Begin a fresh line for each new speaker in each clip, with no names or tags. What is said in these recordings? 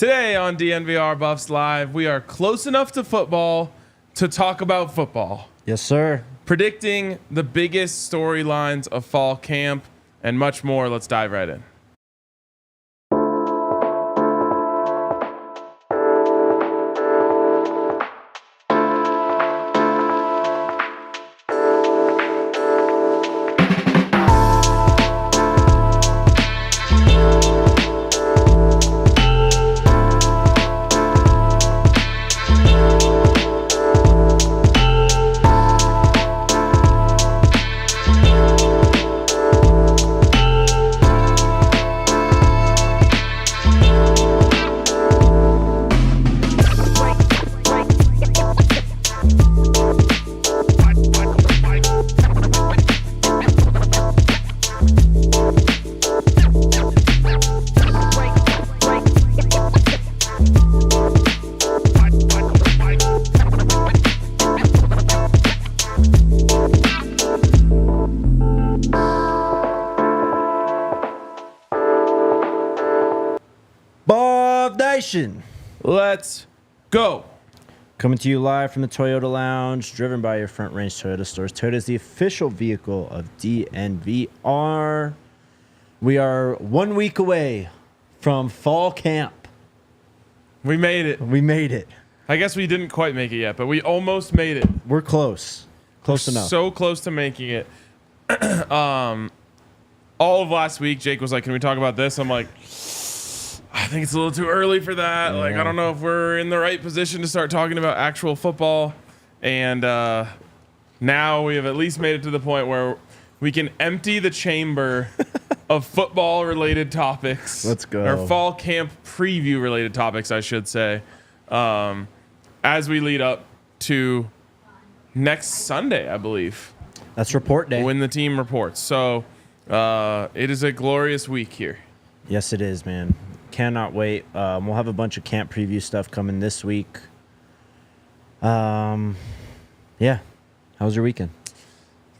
Today on DNVR Buffs Live, we are close enough to football to talk about football.
Yes, sir.
Predicting the biggest storylines of fall camp and much more. Let's dive right in. Let's go.
Coming to you live from the Toyota Lounge, driven by your Front Range Toyota stores. Toyota is the official vehicle of DNVR. We are 1 week away from fall camp.
We made it.
We made it.
I guess we didn't quite make it yet, but we almost made it.
We're close. Close enough.
So close to making it. All of last week, Jake was like, can we talk about this? I'm like, I think it's a little too early for that.
Yeah.
Like, I don't know if we're in the right position to start talking about actual football. And now we have at least made it to the point where we can empty the chamber of football-related topics.
Let's go.
Or fall camp preview-related topics, I should say, as we lead up to next Sunday, I believe.
That's report day.
When the team reports. So it is a glorious week here.
Yes, it is, man. Cannot wait. We'll have a bunch of camp preview stuff coming this week. Yeah. How was your weekend?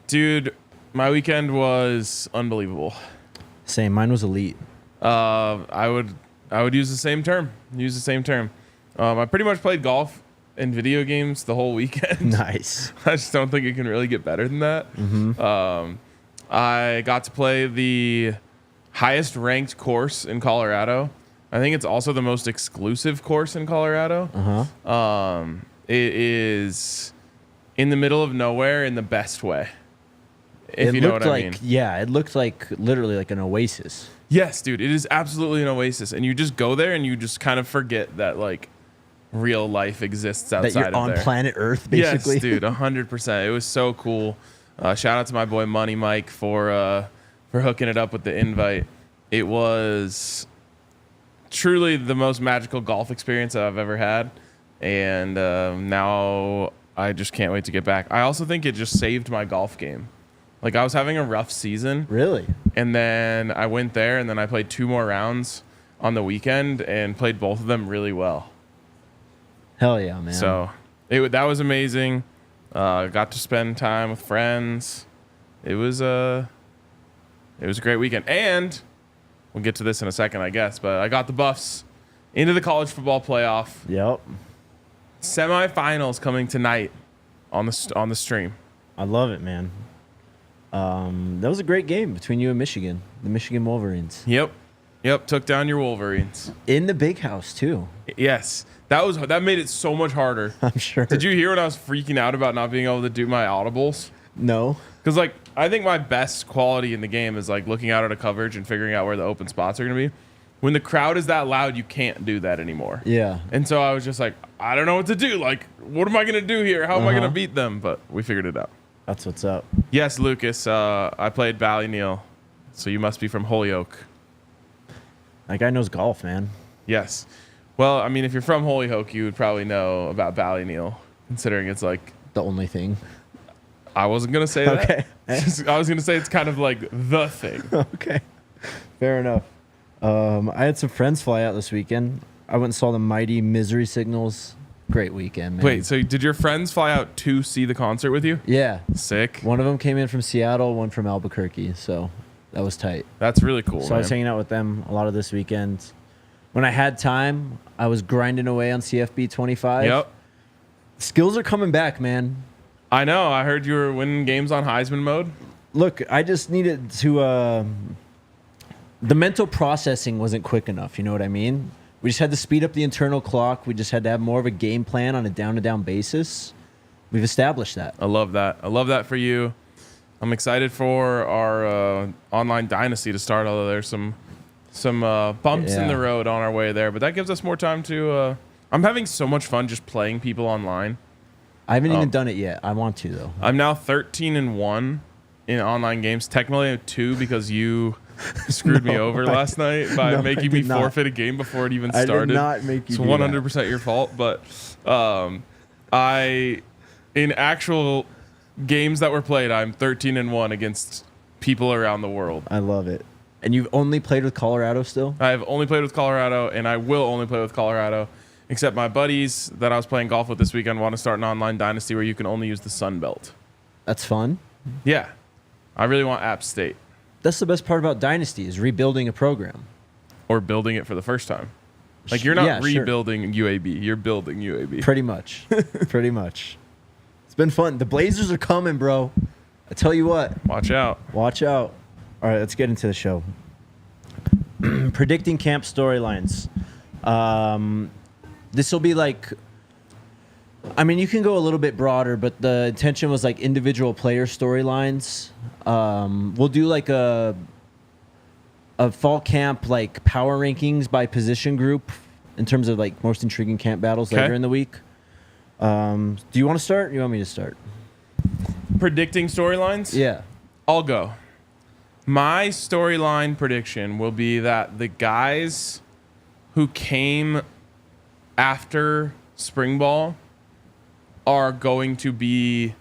Dude, my weekend was unbelievable.
Same. Mine was elite.
I would use the same term. I pretty much played golf and video games the whole weekend.
Nice.
I just don't think it can really get better than that.
Mm-hmm.
I got to play the highest ranked course in Colorado. I think it's also the most exclusive course in Colorado. It is in the middle of nowhere in the best way. If you know what I mean.
Yeah, it looked like literally like an oasis.
Yes, dude, it is absolutely an oasis. And you just go there and you just kind of forget that like real life exists outside of there.
That you're on planet Earth, basically.
Yes, dude, 100%. It was so cool. Shout out to my boy Money Mike for hooking it up with the invite. It was truly the most magical golf experience that I've ever had. And now I just can't wait to get back. I also think it just saved my golf game. Like, I was having a rough season.
Really?
And then I went there, and then I played 2 more rounds on the weekend and played both of them really well.
Hell yeah, man.
So that was amazing. Got to spend time with friends. It was a great weekend. And we'll get to this in a second, I guess, but I got the Buffs into the college football playoff.
Yep.
Semifinals coming tonight on the stream.
I love it, man. That was a great game between you and Michigan, the Michigan Wolverines.
Yep. Took down your Wolverines
in the big house too.
Yes, that made it so much harder.
I'm sure.
Did you hear when I was freaking out about not being able to do my audibles?
No.
Because like I think my best quality in the game is like looking out at a coverage and figuring out where the open spots are going to be. When the crowd is that loud, you can't do that anymore.
Yeah.
And so I was just like, I don't know what to do. Like, what am I going to do here? How am I going to beat them? But we figured it out.
That's what's up.
Yes, Lucas. I played Ballyneal, so you must be from Holyoke.
That guy knows golf, man.
Yes. Well, I mean, if you're from Holyoke, you would probably know about Ballyneal, considering it's like
the only thing.
I wasn't gonna say that.
Okay.
I was gonna say it's kind of like the thing.
Okay. Fair enough. I had some friends fly out this weekend. I went and saw the mighty Misery Signals. Great weekend, man.
Wait, so did your friends fly out to see the concert with you?
Yeah.
Sick.
One of them came in from Seattle, one from Albuquerque, so that was tight.
That's really cool,
So
man.
I was hanging out with them a lot of this weekend. When I had time, I was grinding away on CFB 25.
Yep.
Skills are coming back, man.
I know. I heard you were winning games on Heisman mode.
Look, I just needed to... the mental processing wasn't quick enough, you know what I mean? We just had to speed up the internal clock. We just had to have more of a game plan on a down-to-down basis. We've established that.
I love that. I love that for you. I'm excited for our online dynasty to start, although there's some bumps in the road on our way there. But that gives us more time to... I'm having so much fun just playing people online.
I haven't even done it yet. I want to, though.
I'm now 13-1 in online games. Technically 2 because you screwed me over last night by making me forfeit a game before it even started.
I did not make you
do that. It's 100% your fault. But in actual games that were played, I'm 13-1 against people around the world.
I love it. And you've only played with Colorado still?
I have only played with Colorado, and I will only play with Colorado. Except my buddies that I was playing golf with this weekend want to start an online dynasty where you can only use the Sun Belt.
That's fun.
Yeah. I really want App State.
That's the best part about Dynasty is rebuilding a program.
Or building it for the first time. Like, you're not rebuilding UAB. You're building UAB.
Pretty much. Pretty much. It's been fun. The Blazers are coming, bro. I tell you what.
Watch out.
Watch out. All right, let's get into the show. Predicting camp storylines. This will be like, I mean, you can go a little bit broader, but the intention was like individual player storylines. We'll do like a fall camp, like power rankings by position group in terms of like most intriguing camp battles later in the week. Do you want to start? Or you want me to start?
Predicting storylines?
Yeah.
I'll go. My storyline prediction will be that the guys who came after spring ball are going to be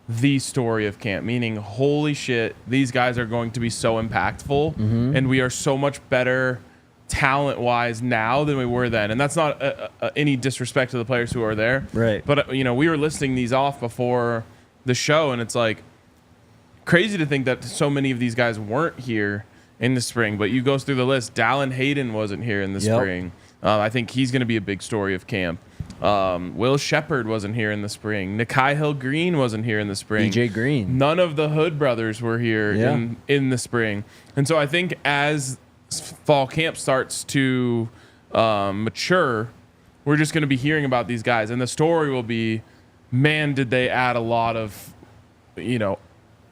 the story of camp, meaning holy shit, these guys are going to be so impactful and we are so much better talent wise now than we were then. And that's not any disrespect to the players who are there.
Right.
But we were listing these off before the show, and it's like crazy to think that so many of these guys weren't here in the spring. But you go through the list. Dallin Hayden wasn't here in the spring. I think he's going to be a big story of camp. Will Shepard wasn't here in the spring. Nikai Hill-Green wasn't here in the spring.
BJ Green.
None of the Hood brothers were here in the spring. And so I think as fall camp starts to mature, we're just going to be hearing about these guys. And the story will be, man, did they add a lot of,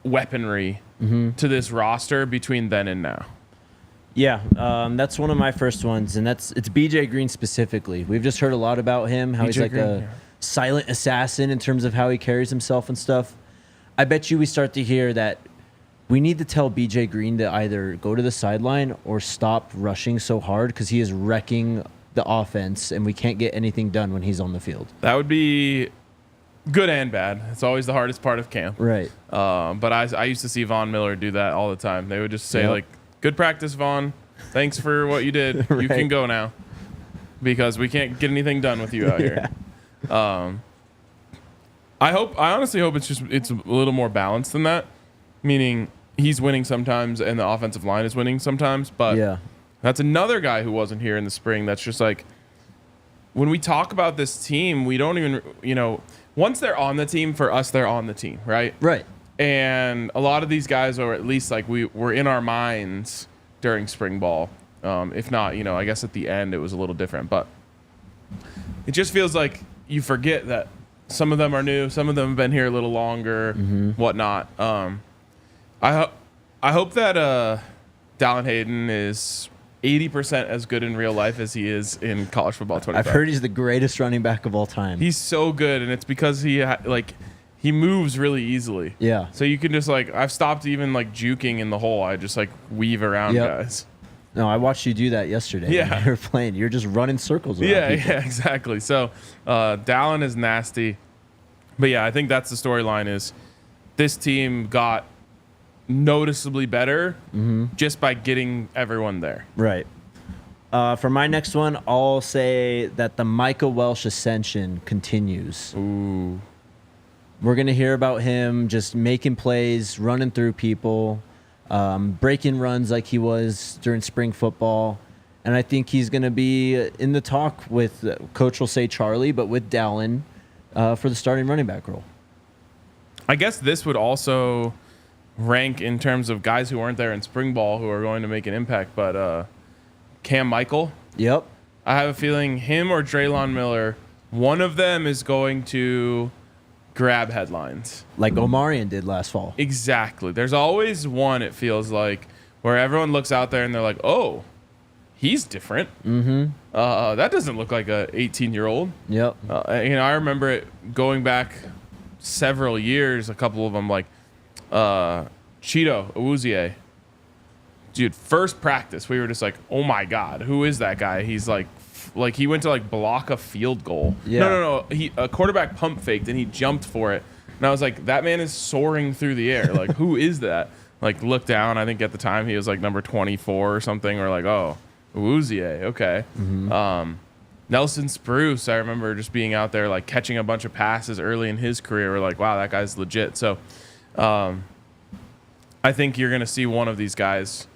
weaponry to this roster between then and now.
Yeah, that's one of my first ones, and it's BJ Green specifically. We've just heard a lot about him, how he's like a silent assassin in terms of how he carries himself and stuff. I bet you we start to hear that we need to tell BJ Green to either go to the sideline or stop rushing so hard because he is wrecking the offense, and we can't get anything done when he's on the field.
That would be good and bad. It's always the hardest part of camp.
Right.
But I used to see Von Miller do that all the time. They would just say, like, good practice, Vaughn. Thanks for what you did. You can go now because we can't get anything done with you out here. I honestly hope it's a little more balanced than that, meaning he's winning sometimes and the offensive line is winning sometimes. But that's another guy who wasn't here in the spring. That's just like, when we talk about this team, we don't even, once they're on the team, for us, they're on the team, right?
Right.
And a lot of these guys are at least like we were in our minds during spring ball. If not, I guess at the end it was a little different. But it just feels like you forget that some of them are new, some of them have been here a little longer, whatnot. I hope that Dallin Hayden is 80% as good in real life as he is in college football 25.
I've heard he's the greatest running back of all time.
He's so good, and it's because he moves really easily.
Yeah.
So you can just I've stopped even juking in the hole. I just weave around guys.
No, I watched you do that yesterday.
Yeah.
When you were playing. You're just running circles around people.
Yeah, exactly. So Dallin is nasty. But yeah, I think that's the storyline is this team got noticeably better just by getting everyone there.
Right. For my next one, I'll say that the Micah Welsh ascension continues.
Ooh.
We're going to hear about him just making plays, running through people, breaking runs like he was during spring football. And I think he's going to be in the talk with, coach will say Charlie, but with Dallin for the starting running back role.
I guess this would also rank in terms of guys who weren't there in spring ball who are going to make an impact. But Cam Michael.
Yep.
I have a feeling him or Draylon Miller, one of them is going to grab headlines.
Like Omarion did last fall.
Exactly. There's always one, it feels like, where everyone looks out there and they're like, oh, he's different. Mm-hmm. That doesn't look like a 18-year-old.
Yep.
I remember it going back several years, a couple of them, like Cheeto Awuzie. Dude, first practice, we were just like, oh my God, who is that guy? He's like he went to like block a field goal.
Yeah.
No. A quarterback pump faked and he jumped for it. And I was like, that man is soaring through the air. Like, who is that? Like, look down. I think at the time he was like number 24 or something. We're like, oh, Awuzie, okay. Mm-hmm. Nelson Spruce, I remember just being out there like catching a bunch of passes early in his career. We're like, wow, that guy's legit. So I think you're going to see one of these guys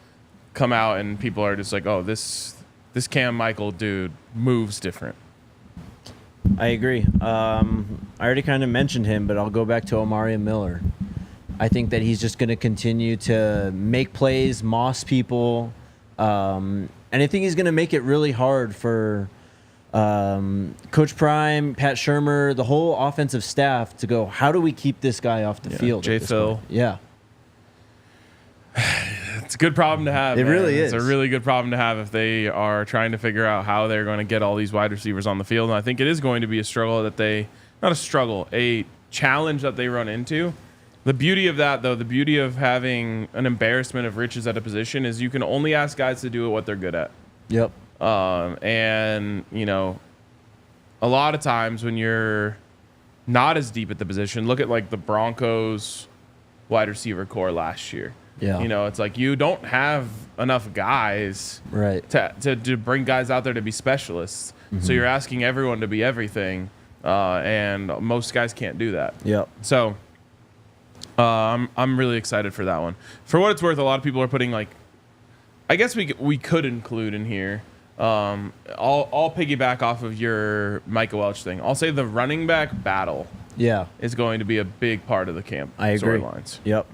come out and people are just like, oh, this Cam Michael dude moves different.
I agree. I already kind of mentioned him, but I'll go back to Omarion Miller. I think that he's just going to continue to make plays, moss people, and I think he's going to make it really hard for Coach Prime, Pat Shurmur, the whole offensive staff to go, how do we keep this guy off the field?
Jay Phil.
Yeah.
It's a good problem to have.
It really is.
It's a really good problem to have if they are trying to figure out how they're going to get all these wide receivers on the field. And I think it is going to be a struggle a challenge that they run into. The beauty of that, though, the beauty of having an embarrassment of riches at a position is you can only ask guys to do what they're good at.
Yep.
And, a lot of times when you're not as deep at the position, look at like the Broncos wide receiver core last year.
Yeah.
It's like you don't have enough guys
right
to bring guys out there to be specialists. Mm-hmm. So you're asking everyone to be everything, and most guys can't do that.
Yep.
So I'm really excited for that one. For what it's worth, a lot of people are putting like, I guess we could include in here. I'll piggyback off of your Micah Welch thing. I'll say the running back battle.
Yeah.
Is going to be a big part of the camp.
I agree.
Storylines.
Yep.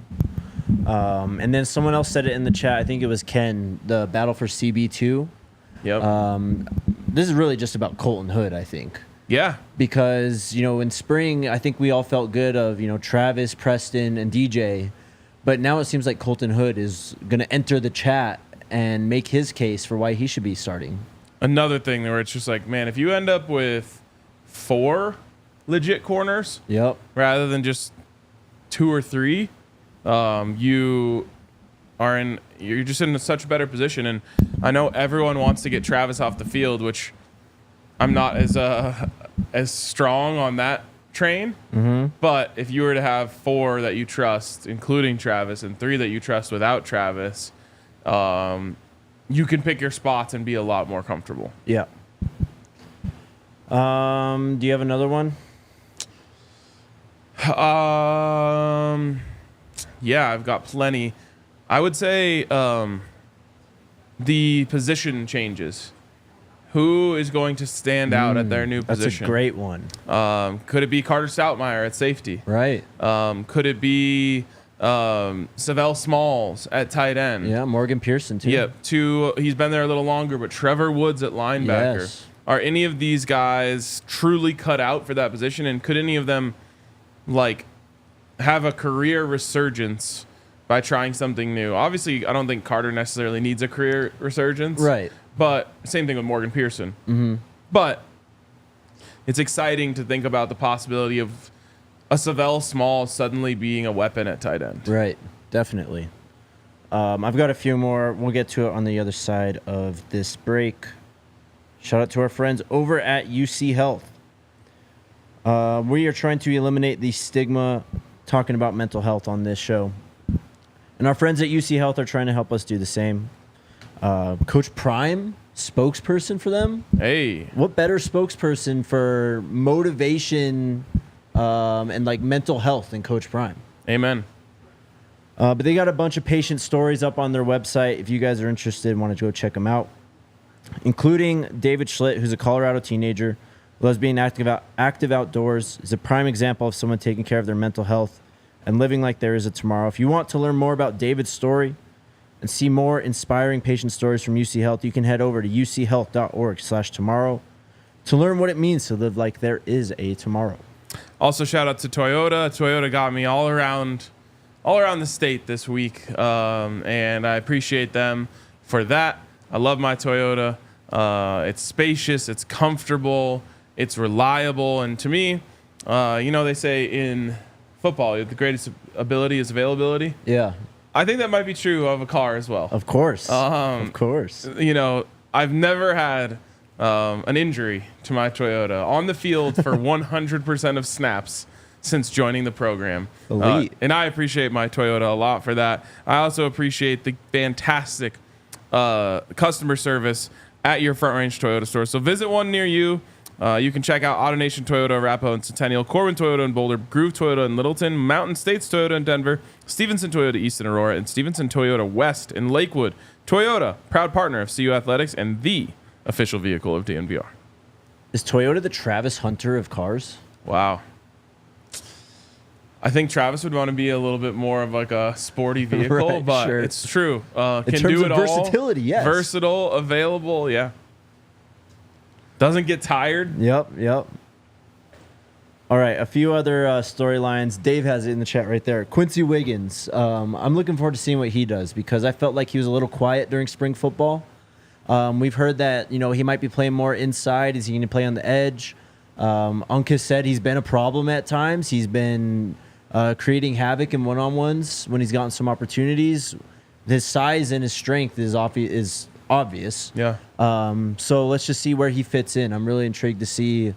And then someone else said it in the chat. I think it was Ken. The battle for CB2.
Yep.
This is really just about Colton Hood, I think.
Yeah.
Because in spring, I think we all felt good of Travis, Preston, and DJ, but now it seems like Colton Hood is going to enter the chat and make his case for why he should be starting.
Another thing where it's just like, man, if you end up with 4 legit corners,
yep,
rather than just 2 or 3. You're just in such a better position. And I know everyone wants to get Travis off the field, which I'm not as strong on that train. Mm-hmm. But if you were to have 4 that you trust, including Travis, and 3 that you trust without Travis, you can pick your spots and be a lot more comfortable.
Yeah. Do you have another one?
Yeah, I've got plenty. I would say the position changes. Who is going to stand out at their new position?
That's a great one.
Could it be Carter Stoutmeyer at safety?
Right.
Could it be Savell Smalls at tight end?
Yeah, Morgan Pearson too.
Yep. He's been there a little longer, but Trevor Woods at linebacker.
Yes.
Are any of these guys truly cut out for that position? And could any of them have a career resurgence by trying something new? Obviously, I don't think Carter necessarily needs a career resurgence.
Right.
But same thing with Morgan Pearson.
Mm-hmm.
But it's exciting to think about the possibility of a Savell Small suddenly being a weapon at tight end.
Right. Definitely. I've got a few more. We'll get to it on the other side of this break. Shout out to our friends over at UC Health. We are trying to eliminate the stigma talking about mental health on this show. And our friends at UC Health are trying to help us do the same. Coach Prime, spokesperson for them.
Hey.
What better spokesperson for motivation and mental health than Coach Prime?
Amen.
But they got a bunch of patient stories up on their website. If you guys are interested, want to go check them out. including David Schlitt, who's a Colorado teenager, loves being active outdoors, is a prime example of someone taking care of their mental health and living like there is a tomorrow. If you want to learn more about David's story and see more inspiring patient stories from UC Health, you can head over to uchealth.org/tomorrow to learn what it means to live like there is a tomorrow.
Also, shout out to Toyota. Toyota got me all around the state this week, and I appreciate them for that. I love my Toyota. It's spacious, it's comfortable, it's reliable, and to me, they say in football, the greatest ability is availability.
Yeah.
I think that might be true of a car as well.
Of course. Of course.
I've never had an injury to my Toyota on the field for 100% of snaps since joining the program.
Elite.
And I appreciate my Toyota a lot for that. I also appreciate the fantastic customer service at your Front Range Toyota store. So visit one near you. You can check out AutoNation Toyota, Arapahoe and Centennial, Corbin Toyota in Boulder, Groove Toyota in Littleton, Mountain States Toyota in Denver, Stevenson Toyota East in Aurora, and Stevenson Toyota West in Lakewood. Toyota, proud partner of CU Athletics and the official vehicle of DNVR.
Is Toyota the Travis Hunter of cars?
Wow. I think Travis would want to be a little bit more of like a sporty vehicle,
Right,
but
sure.
it's true. Can
terms
do
of
it all.
versatility, yes.
Versatile, available, yeah. Doesn't get tired.
Yep. All right, a few other storylines. Dave has it in the chat right there. Quincy Wiggins. I'm looking forward to seeing what he does because I felt like he was a little quiet during spring football. We've heard that he might be playing more inside. Is he going to play on the edge? Uncas said he's been a problem at times. He's been creating havoc in one-on-ones when he's gotten some opportunities. His size and his strength is obvious.
Yeah.
So let's just see where he fits in. I'm really intrigued to see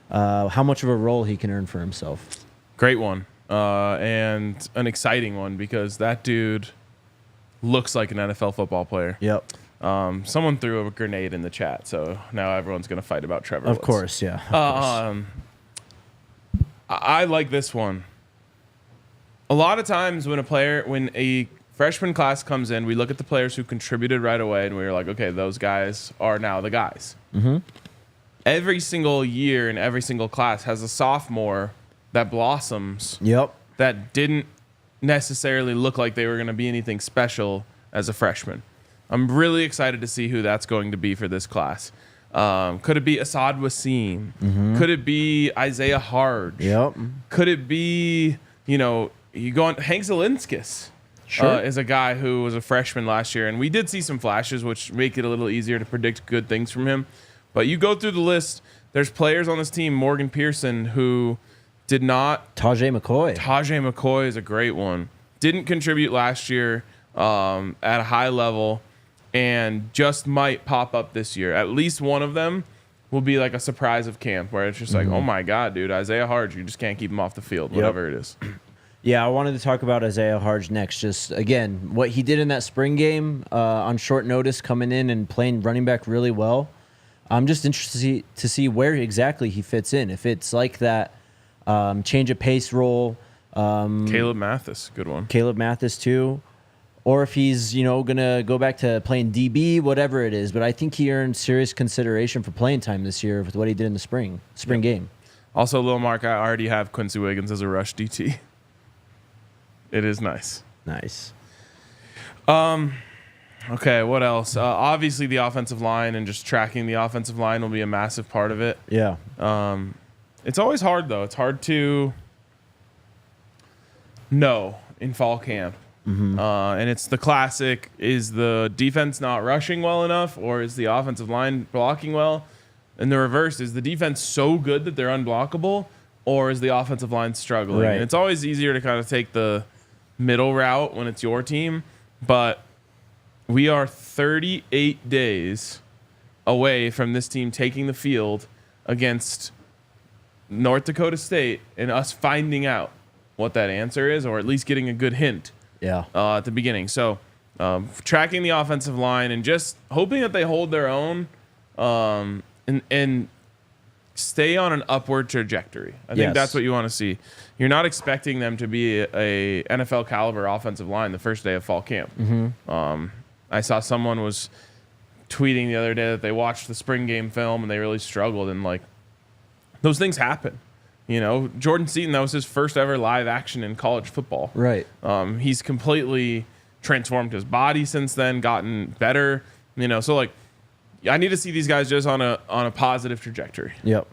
how much of a role he can earn for himself.
Great one. And an exciting one because that dude looks like an NFL football player.
Yep.
Someone threw a grenade in the chat, so now everyone's going to fight about Trevor
Of
Woods.
course, yeah. Of course.
I like this one. A lot of times when a freshman class comes in, we look at the players who contributed right away, and we're like, okay, those guys are now the guys. Mm-hmm. Every single year and every single class has a sophomore that blossoms.
Yep.
That didn't necessarily look like they were going to be anything special as a freshman. I'm really excited to see who that's going to be for this class. Could it be Asad Wasim? Mm-hmm. Could it be Isaiah Harge?
Yep.
Could it be, you go on Hank Zelinskis?
Sure.
Is a guy who was a freshman last year, and we did see some flashes, which make it a little easier to predict good things from him. But you go through the list, there's players on this team, Morgan Pearson, who did not.
Tajay
McCoy is a great one. Didn't contribute last year at a high level, and just might pop up this year. At least one of them will be like a surprise of camp, where it's just like, oh my God, dude, Isaiah Harge, you just can't keep him off the field, whatever it is.
Yeah, I wanted to talk about Isaiah Harge next. Just, again, what he did in that spring game on short notice, coming in and playing running back really well. I'm just interested to see where exactly he fits in. If it's like that change of pace role.
Caleb Mathis, good one.
Caleb Mathis, too. Or if he's, going to go back to playing DB, whatever it is. But I think he earned serious consideration for playing time this year with what he did in the spring game.
Also, Lil Mark, I already have Quincy Wiggins as a rush DT. It is nice.
Nice.
Okay, what else? Obviously, the offensive line and just tracking the offensive line will be a massive part of it.
Yeah.
It's always hard, though. It's hard to know in fall camp. Mm-hmm. And it's the classic, is the defense not rushing well enough, or is the offensive line blocking well? And the reverse, is the defense so good that they're unblockable, or is the offensive line struggling?
Right.
And it's always easier to kind of take the middle route when it's your team, but we are 38 days away from this team taking the field against North Dakota State and us finding out what that answer is, or at least getting a good hint at the beginning. So tracking the offensive line and just hoping that they hold their own and stay on an upward trajectory. I think that's what you want to see. You're not expecting them to be a NFL caliber offensive line the first day of fall camp. Mm-hmm. I saw someone was tweeting the other day that they watched the spring game film and they really struggled, and like those things happen. You know, Jordan Seaton, that was his first ever live action in college football.
Right.
He's completely transformed his body since then, gotten better. You know, so like I need to see these guys just on a positive trajectory.
Yep.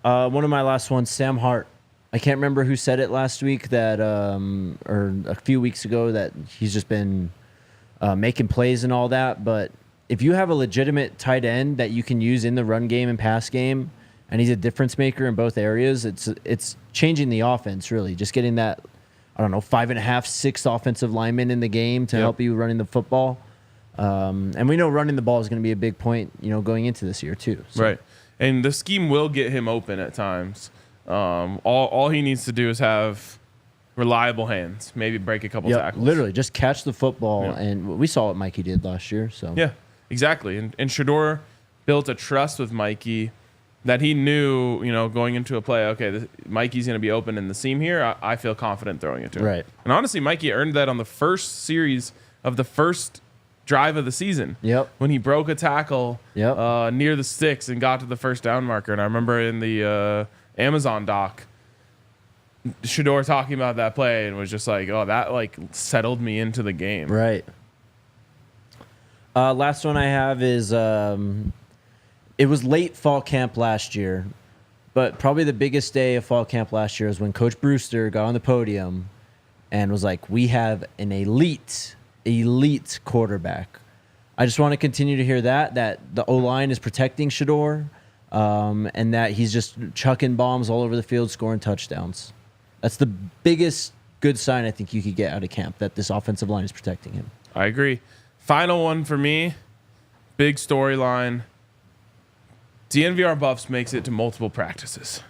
One of my last ones, Sam Hart. I can't remember who said it last week that, or a few weeks ago, that he's just been making plays and all that. But if you have a legitimate tight end that you can use in the run game and pass game, and he's a difference maker in both areas, it's changing the offense, really. Just getting that, 5.5, 6 offensive linemen in the game to help you running the football. And we know running the ball is going to be a big point, going into this year too. So.
Right. And the scheme will get him open at times. All he needs to do is have reliable hands, maybe break a couple tackles.
Literally, just catch the football, and we saw what Mikey did last year. So
yeah, exactly. And Shedeur built a trust with Mikey that he knew, going into a play, okay, Mikey's going to be open in the seam here. I feel confident throwing it to him.
Right.
And honestly, Mikey earned that on the first series of the first drive of the season.
Yep.
When he broke a tackle near the sticks and got to the first down marker. And I remember in the Amazon doc, Shedeur talking about that play and was just like, oh, that like settled me into the game.
Right. Last one I have is it was late fall camp last year, but probably the biggest day of fall camp last year was when Coach Brewster got on the podium and was like, we have an elite quarterback. I just want to continue to hear that the O-line is protecting Shedeur, and that he's just chucking bombs all over the field, scoring touchdowns. That's the biggest good sign I think you could get out of camp, that this offensive line is protecting him.
I agree. Final one for me, big storyline. DNVR Buffs makes it to multiple practices.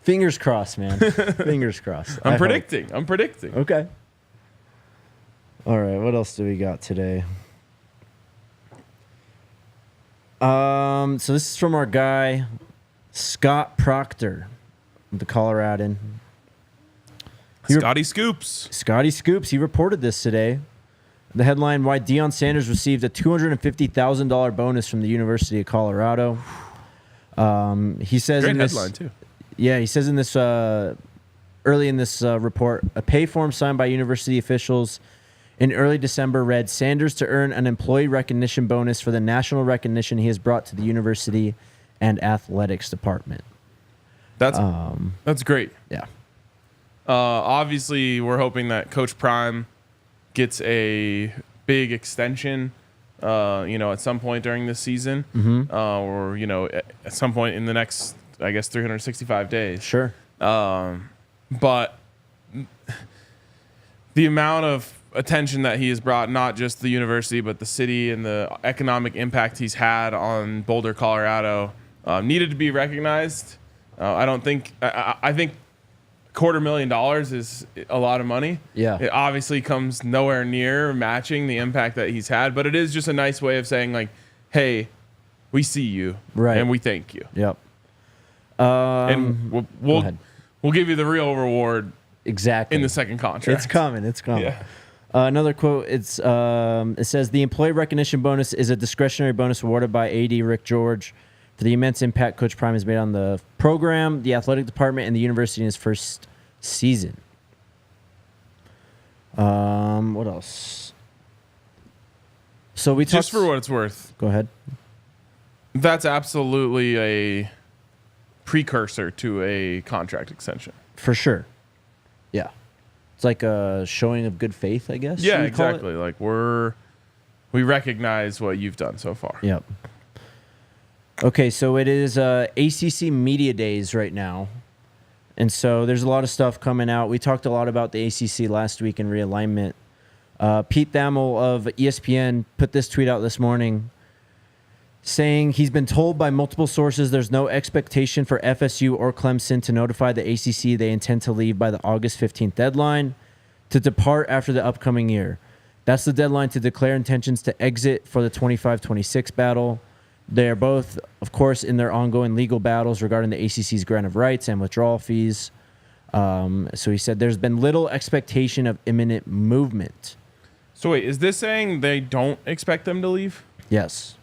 Fingers crossed, man. Fingers crossed.
I'm predicting.
Okay. All right, what else do we got today? So this is from our guy, Scott Proctor, the Coloradan.
Scotty Scoops.
Scotty Scoops, he reported this today. The headline, why Deion Sanders received a $250,000 bonus from the University of Colorado. He says
Great
in this
headline, too.
Yeah, he says in this early in this report, a pay form signed by university officials in early December read Sanders to earn an employee recognition bonus for the national recognition he has brought to the university and athletics department.
That's great.
Yeah.
Obviously, we're hoping that Coach Prime gets a big extension, at some point during this season, or at some point in the next, I guess, 365 days.
Sure.
But the amount of attention that he has brought, not just the university, but the city, and the economic impact he's had on Boulder, Colorado, needed to be recognized. I think $250,000 is a lot of money.
Yeah.
It obviously comes nowhere near matching the impact that he's had, but it is just a nice way of saying, like, hey, we see you,
right,
and we thank you.
Yep.
And we'll give you the real reward
exactly
in the second contract.
It's coming.
Yeah.
Another quote, it says, the employee recognition bonus is a discretionary bonus awarded by AD Rick George for the immense impact Coach Prime has made on the program, the athletic department, and the university in his first season. What else? So we
just for what it's worth.
Go ahead.
That's absolutely a precursor to a contract extension.
For sure. Yeah. It's like a showing of good faith, I guess.
Yeah, exactly. Like we recognize what you've done so far.
Yep. Okay, so it is ACC Media Days right now. And so there's a lot of stuff coming out. We talked a lot about the ACC last week in realignment. Pete Thamel of ESPN put this tweet out this morning saying he's been told by multiple sources there's no expectation for FSU or Clemson to notify the ACC they intend to leave by the August 15th deadline to depart after the upcoming year. That's the deadline to declare intentions to exit for the 25-26 battle. They are both, of course, in their ongoing legal battles regarding the ACC's grant of rights and withdrawal fees. So he said there's been little expectation of imminent movement.
So wait, is this saying they don't expect them to leave?
Yes.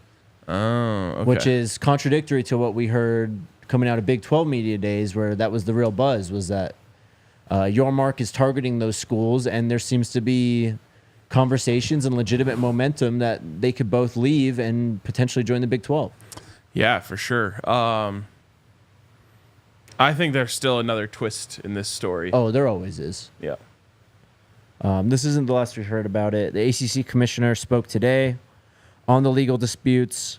Oh, okay.
Which is contradictory to what we heard coming out of Big 12 media days, where that was the real buzz, was that Yormark is targeting those schools, and there seems to be conversations and legitimate momentum that they could both leave and potentially join the Big 12.
Yeah, for sure. I think there's still another twist in this story.
Oh, there always is.
Yeah.
This isn't the last we've heard about it. The ACC commissioner spoke today on the legal disputes.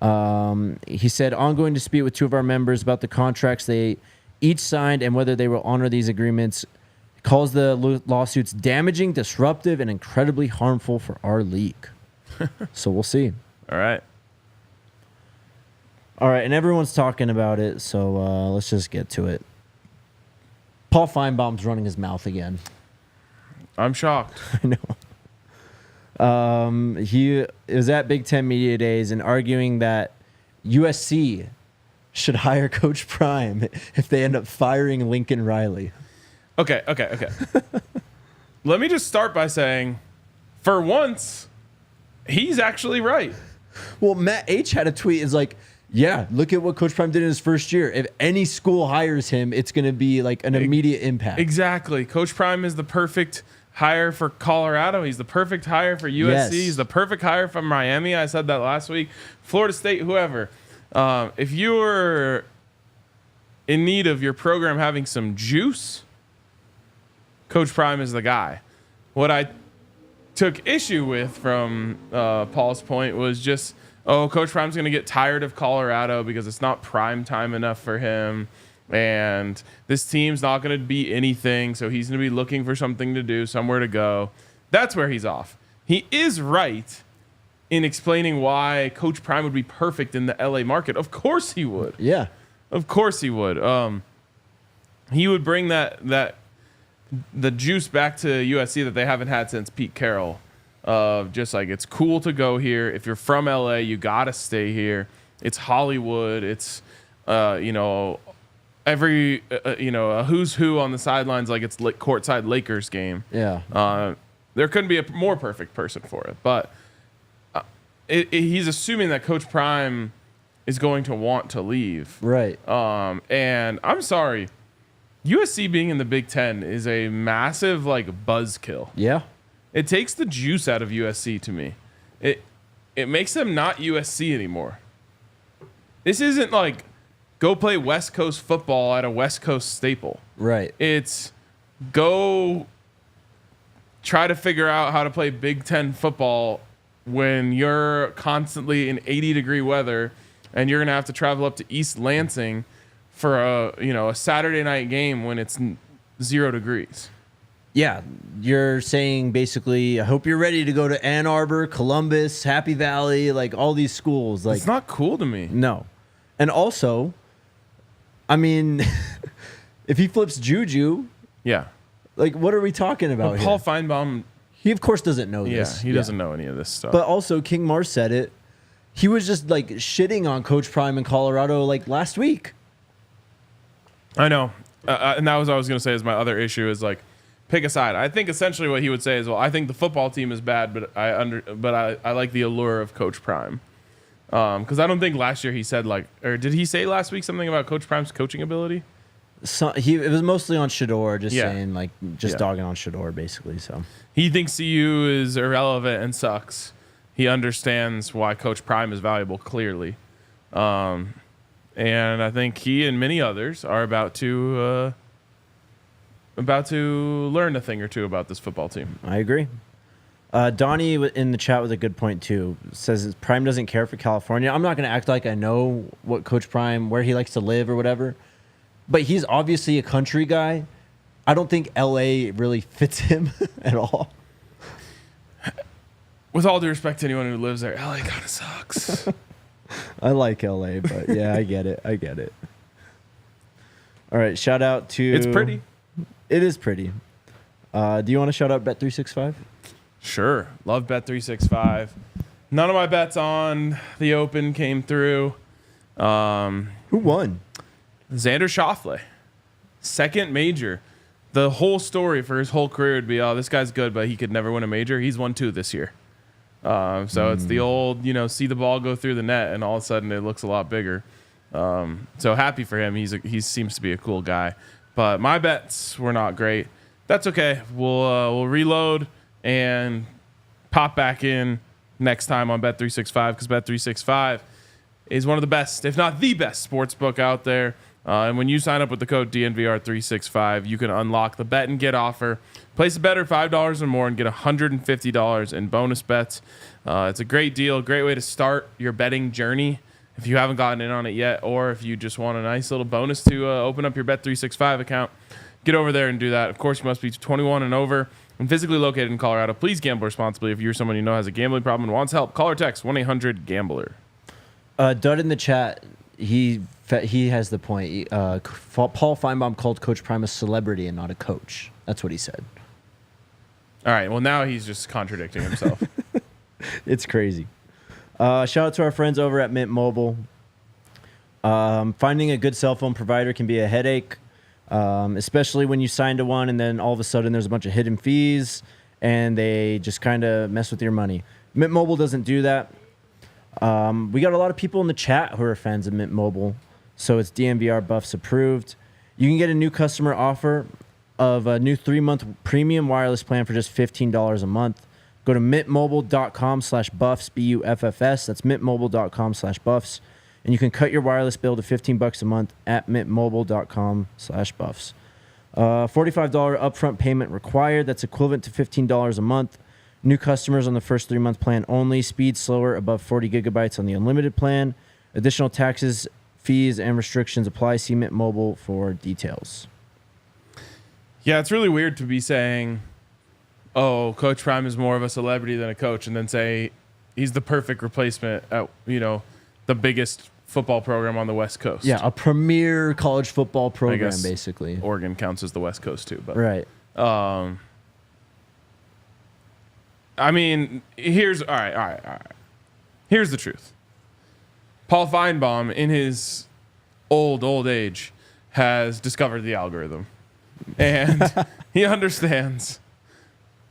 He said, ongoing dispute with two of our members about the contracts they each signed and whether they will honor these agreements. Calls the lawsuits damaging, disruptive, and incredibly harmful for our league. So we'll see.
All right.
All right, and everyone's talking about it, so let's just get to it. Paul Finebaum's running his mouth again.
I'm shocked.
I know. He was at Big Ten Media Days and arguing that USC should hire Coach Prime if they end up firing Lincoln Riley.
Okay. Let me just start by saying, for once, he's actually right.
Well, Matt H. had a tweet. Is like, yeah, look at what Coach Prime did in his first year. If any school hires him, it's going to be like an immediate impact.
Exactly. Coach Prime is the perfect hire for Colorado. He's the perfect hire for USC.
Yes.
He's the perfect hire for Miami. I said that last week. Florida State, whoever. If you were in need of your program having some juice, Coach Prime is the guy. What I took issue with from Paul's point was just, Coach Prime's going to get tired of Colorado because it's not prime time enough for him. And this team's not going to be anything, so he's going to be looking for something to do, somewhere to go. That's where he's off. He is right in explaining why Coach Prime would be perfect in the LA market. Of course he would.
Yeah.
Of course he would. He would bring the juice back to USC that they haven't had since Pete Carroll. Just like, it's cool to go here. If you're from LA, you got to stay here. It's Hollywood. It's, every, a who's who on the sidelines, like it's courtside Lakers game.
Yeah.
There couldn't be a more perfect person for it. But he's assuming that Coach Prime is going to want to leave.
Right.
And I'm sorry. USC being in the Big Ten is a massive, buzzkill.
Yeah.
It takes the juice out of USC to me. It makes them not USC anymore. This isn't like go play West Coast football at a West Coast staple.
Right.
It's go try to figure out how to play Big Ten football when you're constantly in 80-degree weather and you're going to have to travel up to East Lansing for a Saturday night game when it's 0 degrees.
Yeah, you're saying basically, I hope you're ready to go to Ann Arbor, Columbus, Happy Valley, like all these schools. Like,
it's not cool to me.
No. And also, I mean, if he flips Juju,
yeah,
like what are we talking about here?
Paul Finebaum,
he of course doesn't know this.
Yeah, he doesn't know any of this stuff.
But also, King Mars said it. He was just like shitting on Coach Prime in Colorado like last week.
I know. And that was what I was going to say is my other issue is like, pick a side. I think essentially what he would say is, well, I think the football team is bad, but I like the allure of Coach Prime. Because I don't think last year he said or did he say last week something about Coach Prime's coaching ability?
It was mostly on Shedeur, saying dogging on Shedeur basically. So
he thinks CU is irrelevant and sucks. He understands why Coach Prime is valuable clearly. And I think he and many others are about to learn a thing or two about this football team.
I agree. Donnie in the chat with a good point too. Says Prime doesn't care for California. I'm not going to act like I know what Coach Prime, where he likes to live or whatever. But he's obviously a country guy. I don't think LA really fits him at all.
With all due respect to anyone who lives there, LA kind of sucks.
I like LA, but yeah, I get it. All right, shout out to...
It's pretty.
It is pretty. Do you want to shout out Bet365?
Sure. Love Bet365. None of my bets on the Open came through.
Who won?
Xander Schauffele. Second major. The whole story for his whole career would be, this guy's good, but he could never win a major. He's won 2 this year. So it's the old, see the ball go through the net, and all of a sudden it looks a lot bigger. So happy for him. He seems to be a cool guy. But my bets were not great. That's okay. We'll reload and pop back in next time on Bet365, because Bet365 is one of the best, if not the best, sports book out there. And when you sign up with the code DNVR365, you can unlock the bet and get offer. Place a bet of $5 or more and get $150 in bonus bets. It's a great deal, great way to start your betting journey if you haven't gotten in on it yet, or if you just want a nice little bonus to open up your Bet365 account. Get over there and do that. Of course, you must be 21 and over and physically located in Colorado. Please gamble responsibly. If you're someone you know has a gambling problem and wants help, call or text 1-800-GAMBLER.
Dud in the chat, he has the point. Paul Finebaum called Coach Prime a celebrity and not a coach. That's what he said.
All right. Well, now he's just contradicting himself.
It's crazy. Shout out to our friends over at Mint Mobile. Finding a good cell phone provider can be a headache, especially when you sign to one and then all of a sudden there's a bunch of hidden fees and they just kind of mess with your money. Mint Mobile doesn't do that. We got a lot of people in the chat who are fans of Mint Mobile, so it's DNVR Buffs approved. You can get a new customer offer of a new 3-month premium wireless plan for just $15 a month. Go to mintmobile.com/buffs, BUFFS. That's mintmobile.com/buffs. And you can cut your wireless bill to $15 a month at mintmobile.com/buffs. $45 upfront payment required. That's equivalent to $15 a month. New customers on the first 3-month plan only. Speed slower above 40 gigabytes on the unlimited plan. Additional taxes, fees, and restrictions apply. See Mint Mobile for details.
Yeah, it's really weird to be saying, oh, Coach Prime is more of a celebrity than a coach, and then say he's the perfect replacement at, the biggest football program on the West Coast.
Yeah, a premier college football program, basically.
Oregon counts as the West Coast too, but
right.
I mean, here's all right. Here's the truth. Paul Finebaum, in his old age, has discovered the algorithm, and he understands.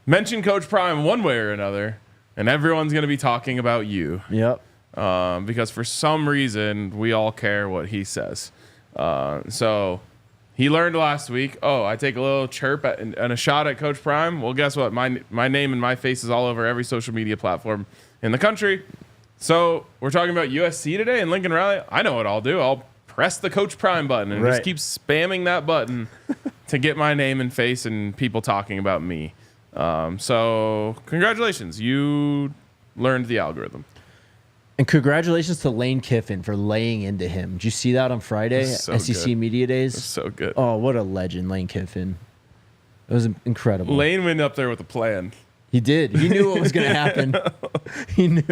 Mention Coach Prime one way or another, and everyone's going to be talking about you.
Yep.
Because for some reason we all care what he says. So he learned last week, I take a little chirp and a shot at Coach Prime. Well, guess what? My name and my face is all over every social media platform in the country. So we're talking about USC today and Lincoln Riley. I know what I'll do. I'll press the Coach Prime button and just keep spamming that button to get my name and face and people talking about me. So congratulations. You learned the algorithm.
And congratulations to Lane Kiffin for laying into him. Did you see that on Friday at SEC
good.
Media Days?
So good.
Oh, what a legend, Lane Kiffin. It was incredible.
Lane went up there with a plan.
He did. He knew what was going to happen. He knew.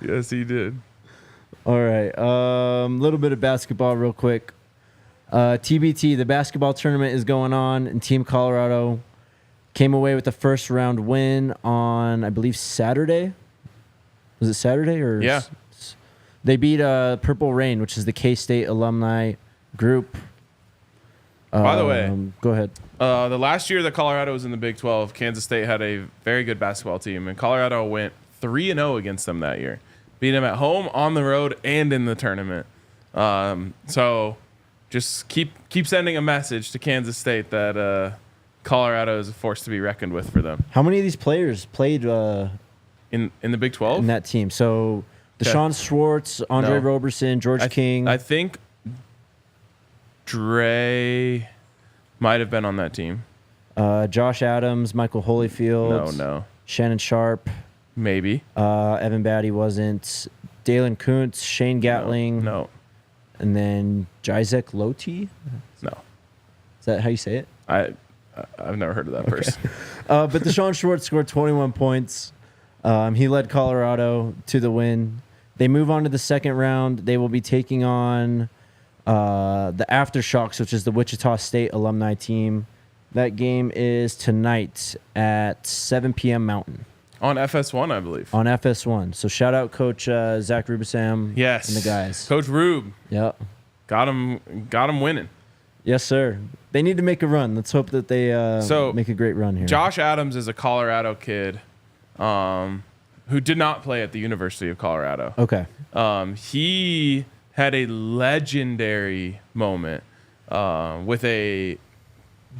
Yes, he did.
All right. Little bit of basketball real quick. TBT, the basketball tournament is going on, and Team Colorado came away with the first round win on, I believe, Saturday. Was it Saturday?
Yeah.
They beat Purple Rain, which is the K-State alumni group.
By the way,
go ahead.
The last year that Colorado was in the Big 12, Kansas State had a very good basketball team, and Colorado went 3-0 against them that year. Beat them at home, on the road, and in the tournament. So just keep sending a message to Kansas State that Colorado is a force to be reckoned with for them.
How many of these players played
in the Big 12?
in that team? So Deshaun Schwartz, Andre Roberson, George King.
I think Dre might have been on that team.
Josh Adams, Michael Holyfield.
No.
Shannon Sharp.
Maybe.
Evan Batty wasn't. Dalen Kuntz, Shane Gatling.
No.
And then Jizek Loti.
No.
Is that how you say it?
I've never heard of that person.
But Deshaun Schwartz scored 21 points. He led Colorado to the win. They move on to the second round. They will be taking on the Aftershocks, which is the Wichita State alumni team. That game is tonight at 7 p.m. Mountain.
On FS1, I believe.
On FS1. So shout out Coach Zach Rubisam.
Yes.
And the guys.
Coach Rube.
Yep.
Got him winning.
Yes, sir. They need to make a run. Let's hope that they make a great run here.
Josh Adams is a Colorado kid who did not play at the University of Colorado.
Okay.
He had a legendary moment with a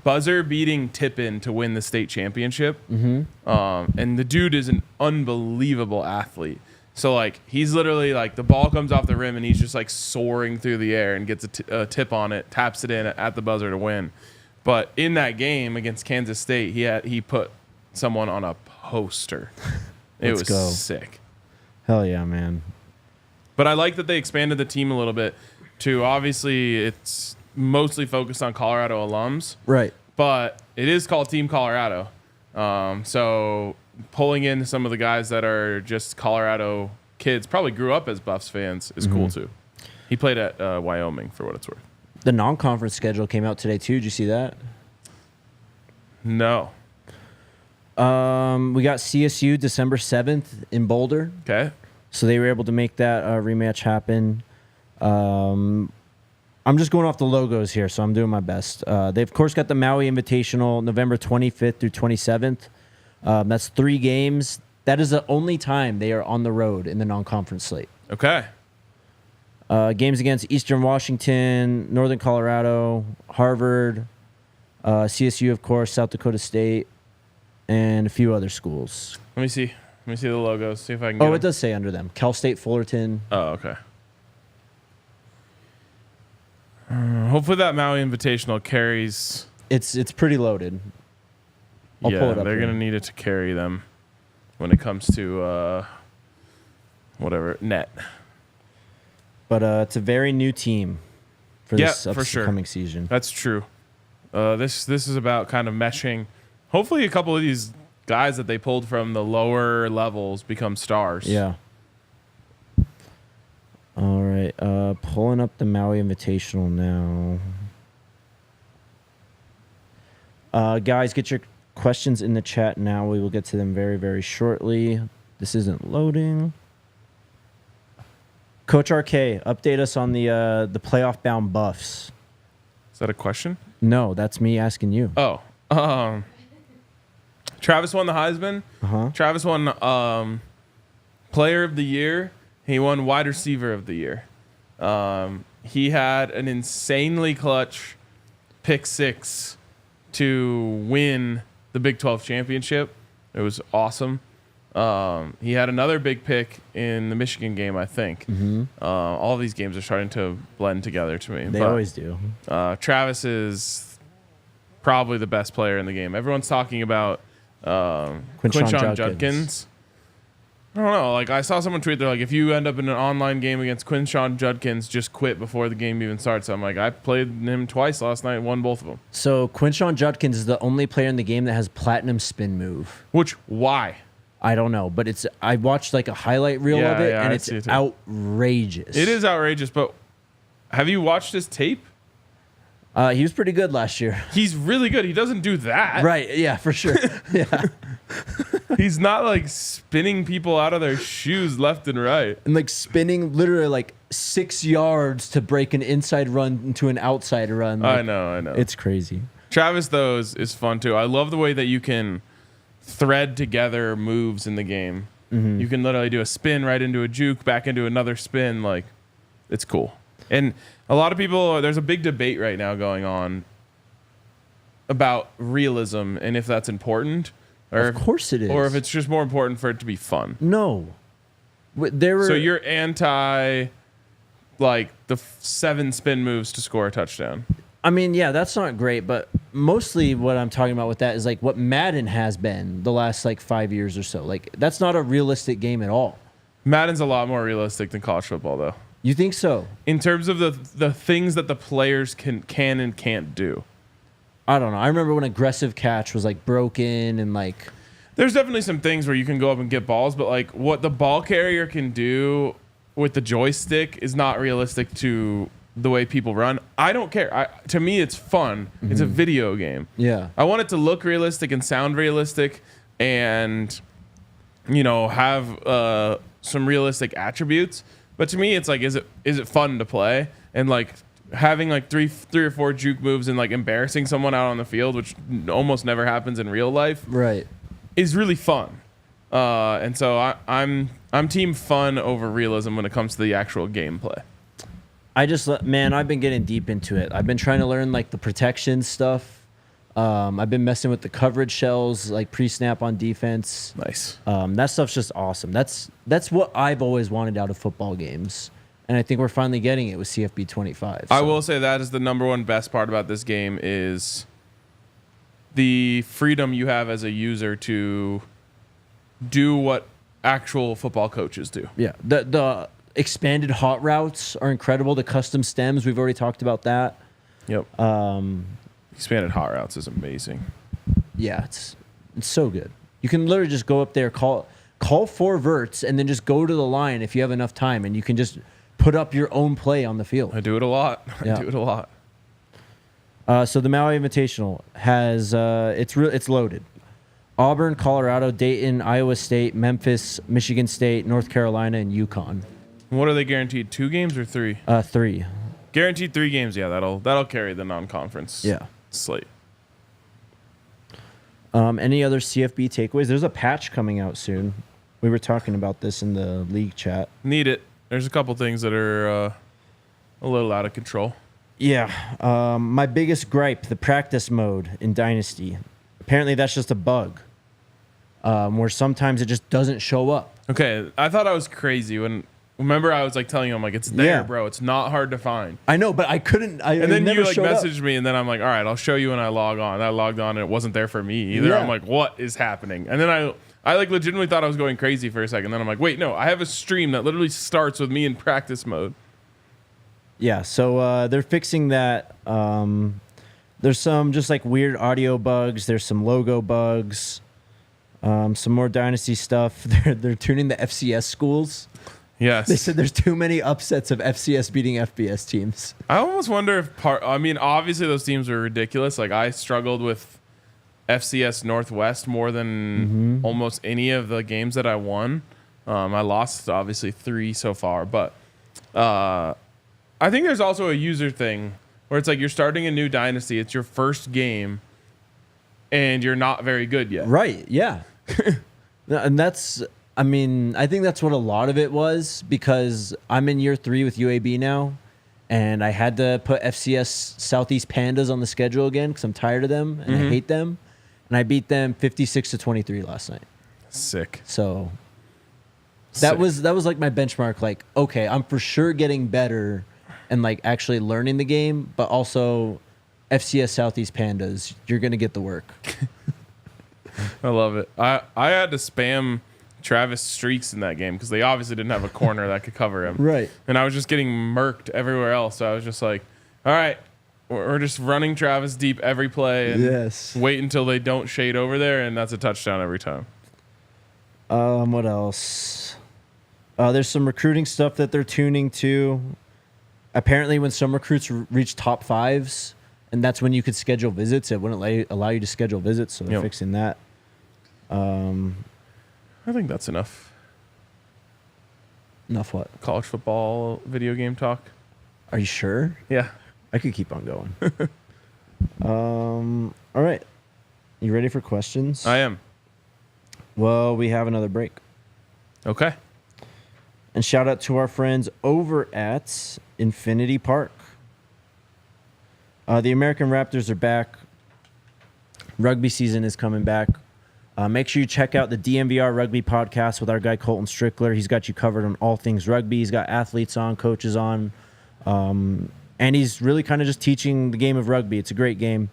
buzzer-beating tip-in to win the state championship. And the dude is an unbelievable athlete. So, like, he's literally, like, the ball comes off the rim, and he's just, like, soaring through the air and gets a tip on it, taps it in at the buzzer to win. But in that game against Kansas State, he put someone on a poster. It was sick.
Hell yeah, man.
But I like that they expanded the team a little bit to, obviously, it's mostly focused on Colorado alums.
Right.
But it is called Team Colorado. So pulling in some of the guys that are just Colorado kids, probably grew up as Buffs fans, is cool too. He played at Wyoming, for what it's worth.
The non-conference schedule came out today too. Did you see that?
No.
We got CSU December 7th in Boulder.
Okay.
So they were able to make that rematch happen. I'm just going off the logos here, so I'm doing my best. They've, of course, got the Maui Invitational November 25th through 27th. That's 3 games. That is the only time they are on the road in the non-conference slate.
Okay.
Games against Eastern Washington, Northern Colorado, Harvard, CSU, of course, South Dakota State, and a few other schools.
Let me see the logos. See if I can get
Oh,
them.
it does say under them. Cal State Fullerton.
Oh, okay. Hopefully that Maui Invitational carries.
It's pretty loaded. I'll pull it up
they're
here.
going to need it to carry them when it comes to whatever, net.
But it's a very new team for this
for sure.
upcoming season.
That's true. This is about kind of meshing. Hopefully a couple of these guys that they pulled from the lower levels become stars.
Yeah. All right. Pulling up the Maui Invitational now. Guys, get your questions in the chat now. We will get to them very, very shortly. This isn't loading. Coach RK, update us on the playoff bound Buffs.
Is that a question?
No, that's me asking you.
Oh. Travis won the Heisman. Travis won Player of the Year. He won Wide Receiver of the Year. He had an insanely clutch pick 6 to win the Big 12 championship. It was awesome. He had another big pick in the Michigan game, I think. All of these games are starting to blend together to me.
They always do.
Travis is probably the best player in the game. Everyone's talking about Quinshon Judkins. I don't know. Like, I saw someone tweet, they're like, if you end up in an online game against Quinshon Judkins, just quit before the game even starts. I'm like, I played him twice last night and won both of them.
So Quinshon Judkins is the only player in the game that has platinum spin move.
Which, why?
I don't know, but I watched like a highlight reel of it, and it's outrageous.
It is outrageous, but have you watched his tape?
He was pretty good last year.
He's really good. He doesn't do that.
Right, yeah, for sure. Yeah.
He's not like spinning people out of their shoes left and right.
And like spinning literally like 6 yards to break an inside run into an outside run. Like,
I know.
It's crazy.
Travis, though, is fun too. I love the way that you can thread together moves in the game. You can literally do a spin right into a juke, back into another spin. Like, it's cool. And a lot of people, there's a big debate right now going on about realism and if that's important. Or
Of course it is.
Or if it's just more important for it to be fun.
No.
So you're anti, like, the 7 spin moves to score a touchdown.
I mean, yeah, that's not great, but mostly what I'm talking about with that is like what Madden has been the last like 5 years or so. Like, that's not a realistic game at all.
Madden's a lot more realistic than college football, though.
You think so?
In terms of the things that the players can and can't do.
I don't know. I remember when aggressive catch was like broken and like...
There's definitely some things where you can go up and get balls, but like what the ball carrier can do with the joystick is not realistic to the way people run. I don't care. To me, it's fun. It's a video game.
Yeah.
I want it to look realistic and sound realistic and, you know, have some realistic attributes. But to me, it's like, is it fun to play? And like having like three or four juke moves and like embarrassing someone out on the field, which almost never happens in real life,
Right.
is really fun. And so I'm team fun over realism when it comes to the actual gameplay.
I've been getting deep into it. I've been trying to learn like the protection stuff. I've been messing with the coverage shells, like pre-snap on defense.
Nice.
That stuff's just awesome. That's what I've always wanted out of football games, and I think we're finally getting it with CFB 25.
I will say that is the number one best part about this game is the freedom you have as a user to do what actual football coaches do.
Yeah, the expanded hot routes are incredible. The custom stems, we've already talked about that.
Yep. Expanded hot routes is amazing.
Yeah, it's so good. You can literally just go up there, call 4 verts, and then just go to the line if you have enough time, and you can just put up your own play on the field.
I do it a lot.
Yeah.
I do it a lot.
So the Maui Invitational has it's loaded. Auburn, Colorado, Dayton, Iowa State, Memphis, Michigan State, North Carolina, and UConn.
What are they guaranteed? 2 games or 3?
3.
Guaranteed 3 games. Yeah, that'll carry the non-conference.
Yeah.
Slate.
Any other CFB takeaways? There's a patch coming out soon. We were talking about this in the league chat.
Need it. There's a couple things that are a little out of control.
Yeah. My biggest gripe, the practice mode in Dynasty. Apparently that's just a bug where sometimes it just doesn't show up.
Okay, I thought I was crazy when... Remember, I was like telling you, I'm like, it's there,
Yeah.
bro. It's not hard to find.
I know, but I couldn't.
And then you like
messaged
messaged me, and then I'm like, all right, I'll show you when I log on. I logged on, and it wasn't there for me either.
Yeah.
I'm like, what is happening? And then I like legitimately thought I was going crazy for a second. Then I'm like, wait, no, I have a stream that literally starts with me in practice mode.
Yeah, so they're fixing that. There's some just like weird audio bugs. There's some logo bugs. Some more Dynasty stuff. They're tuning the FCS schools.
Yes.
They said there's too many upsets of FCS beating FBS teams.
I almost wonder if obviously those teams were ridiculous. Like I struggled with FCS Northwest more than almost any of the games that I won. I lost obviously 3 so far, but I think there's also a user thing where it's like you're starting a new dynasty. It's your first game, and you're not very good yet.
Right? Yeah. And that's. I mean, I think that's what a lot of it was because I'm in year 3 with UAB now, and I had to put FCS Southeast Pandas on the schedule again because I'm tired of them and I hate them, and I beat them 56-23 last night.
Sick.
So that was like my benchmark. Like, okay, I'm for sure getting better and like actually learning the game, but also FCS Southeast Pandas, you're gonna get the work.
I love it. I had to spam Travis Streaks in that game because they obviously didn't have a corner that could cover him.
Right.
And I was just getting murked everywhere else. So I was just like, all right, we're just running Travis deep every play and wait until they don't shade over there, and that's a touchdown every time.
What else? There's some recruiting stuff that they're tuning to. Apparently, when some recruits reach top 5s, and that's when you could schedule visits, it wouldn't allow you to schedule visits, so they're fixing that.
I think that's enough.
Enough what?
College football video game talk.
Are you sure?
Yeah.
I could keep on going. All right. You ready for questions?
I am.
Well, we have another break.
Okay.
And shout out to our friends over at Infinity Park. The American Raptors are back. Rugby season is coming back. Make sure you check out the DNVR Rugby Podcast with our guy Colton Strickler. He's got you covered on all things rugby. He's got athletes on, coaches on, and he's really kind of just teaching the game of rugby. It's a great game.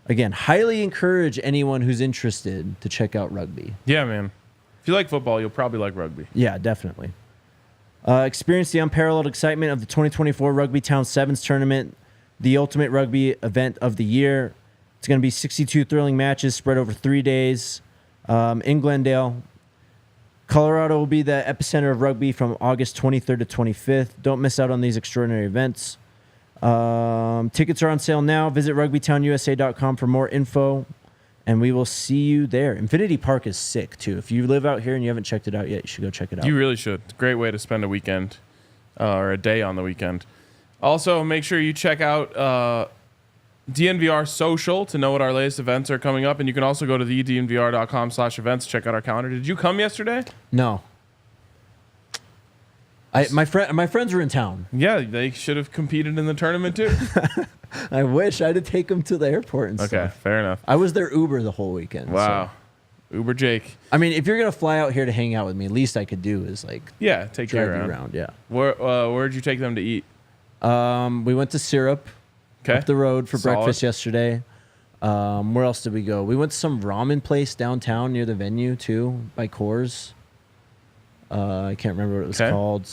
Again, highly encourage anyone who's interested to check out rugby.
Yeah, man. If you like football, you'll probably like rugby.
Yeah, definitely. Experience the unparalleled excitement of the 2024 Rugby Town Sevens Tournament, the ultimate rugby event of the year. It's going to be 62 thrilling matches spread over 3 days. In Glendale. Colorado will be the epicenter of rugby from August 23rd to 25th. Don't miss out on these extraordinary events. Tickets are on sale now. Visit rugbytownusa.com for more info, and we will see you there. Infinity Park is sick, too. If you live out here and you haven't checked it out yet, you should go check it out.
You really should. It's a great way to spend a weekend or a day on the weekend. Also, make sure you check out DNVR social to know what our latest events are coming up. And you can also go to thednvr.com/events, check out our calendar. Did you come yesterday?
No. My friends were in town.
Yeah, they should have competed in the tournament too.
I wish I had to take them to the airport and stuff.
Okay, fair enough.
I was their Uber the whole weekend.
Wow.
So.
Uber Jake.
I mean, if you're going to fly out here to hang out with me, least I could do is like
take you
drive
around.
Yeah.
Where'd you take them to eat?
We went to Syrup up the road for breakfast yesterday. Where else did we go? We went to some ramen place downtown near the venue too, by Coors. I can't remember what it was called.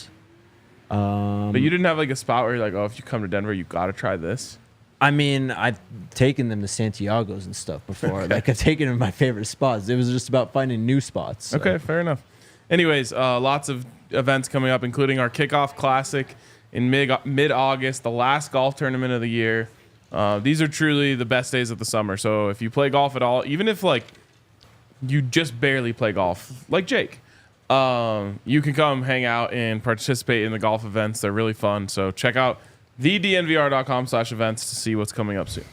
But you didn't have like a spot where you're like, oh, if you come to Denver, you got to try this.
I mean, I've taken them to Santiago's and stuff before. Okay. Like I've taken them to my favorite spots. It was just about finding new spots. So.
Okay, fair enough. Anyways, lots of events coming up, including our kickoff classic in mid-August, the last golf tournament of the year. These are truly the best days of the summer. So if you play golf at all, even if like you just barely play golf, like Jake, you can come hang out and participate in the golf events. They're really fun. So check out thednvr.com/events to see what's coming up soon.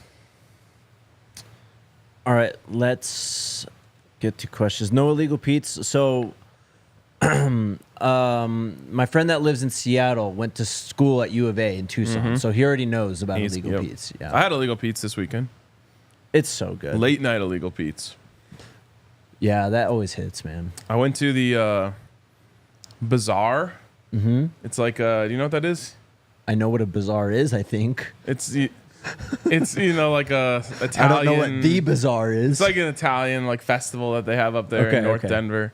All right, let's get to questions. No illegal Pete's. So my friend that lives in Seattle went to school at U of A in Tucson. So he already knows about illegal Pete's. Yeah.
I had illegal Pete's this weekend.
It's so good.
Late night illegal Pete's.
Yeah, that always hits, man.
I went to the bazaar. It's like, do you know what that is?
I know what a bazaar is, I think.
It's like a Italian.
I don't know what the bazaar is.
It's like an Italian like festival that they have up there in North Denver.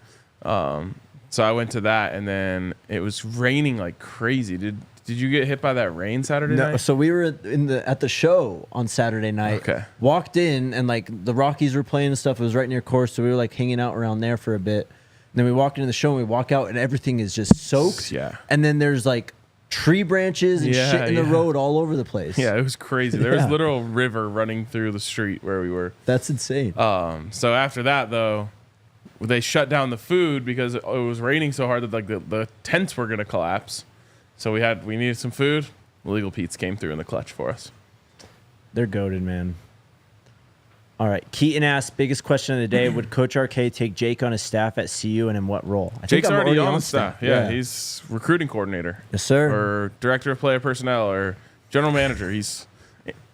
So I went to that, and then it was raining like crazy. Did you get hit by that rain Saturday night?
So we were at the show on Saturday night.
Okay.
Walked in, and like the Rockies were playing and stuff. It was right near course, so we were like hanging out around there for a bit. And then we walked into the show, and we walk out, and everything is just soaked.
Yeah.
And then there's like tree branches and shit in the road all over the place.
Yeah, it was crazy. There was a literal river running through the street where we were.
That's insane.
So after that, though, they shut down the food because it was raining so hard that like the tents were gonna collapse. So we needed some food. Illegal Pete's came through in the clutch for us.
They're goated, man. All right, Keaton asked, biggest question of the day: would Coach RK take Jake on his staff at CU, and in what role?
Jake's already on the staff. Yeah, he's recruiting coordinator.
Yes, sir.
Or director of player personnel, or general manager.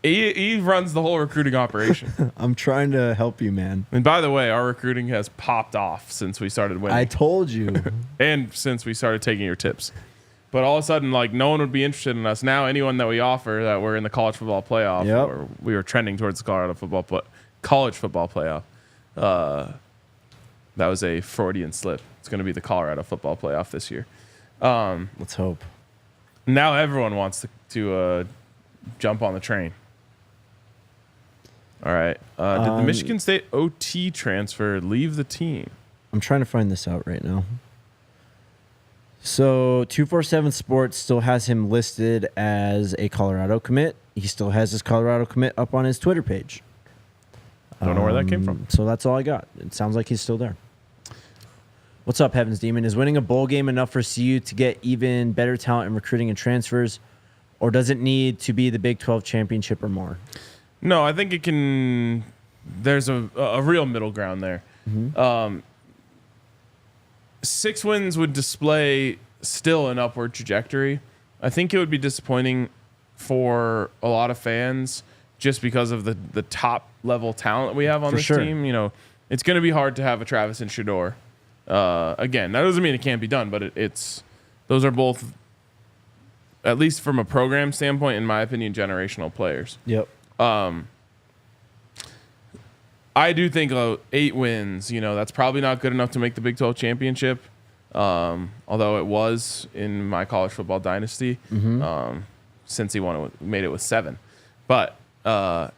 He runs the whole recruiting operation.
I'm trying to help you, man.
And by the way, our recruiting has popped off since we started winning.
I told you.
And since we started taking your tips. But all of a sudden, like, no one would be interested in us. Now, anyone that we offer that we're in the college football playoff, or we were trending towards the college football playoff, that was a Freudian slip. It's going to be the Colorado football playoff this year.
Let's hope.
Now everyone wants to jump on the train. All right. Did the Michigan State OT transfer leave the team?
I'm trying to find this out right now. So 247 Sports still has him listed as a Colorado commit. He still has his Colorado commit up on his Twitter page.
Don't know where that came from.
So that's all I got. It sounds like he's still there. What's up, Heaven's Demon? Is winning a bowl game enough for CU to get even better talent in recruiting and transfers, or does it need to be the Big 12 championship or more?
No, I think it can. There's a real middle ground there. 6 wins would display still an upward trajectory. I think it would be disappointing for a lot of fans just because of the top level talent we have on this team. You know, it's going to be hard to have a Travis and Shador. Again, that doesn't mean it can't be done, but those are both, at least from a program standpoint, in my opinion, generational players.
Yep.
I do think 8 wins, that's probably not good enough to make the Big 12 championship, although it was in my college football dynasty, since he made it with 7. But that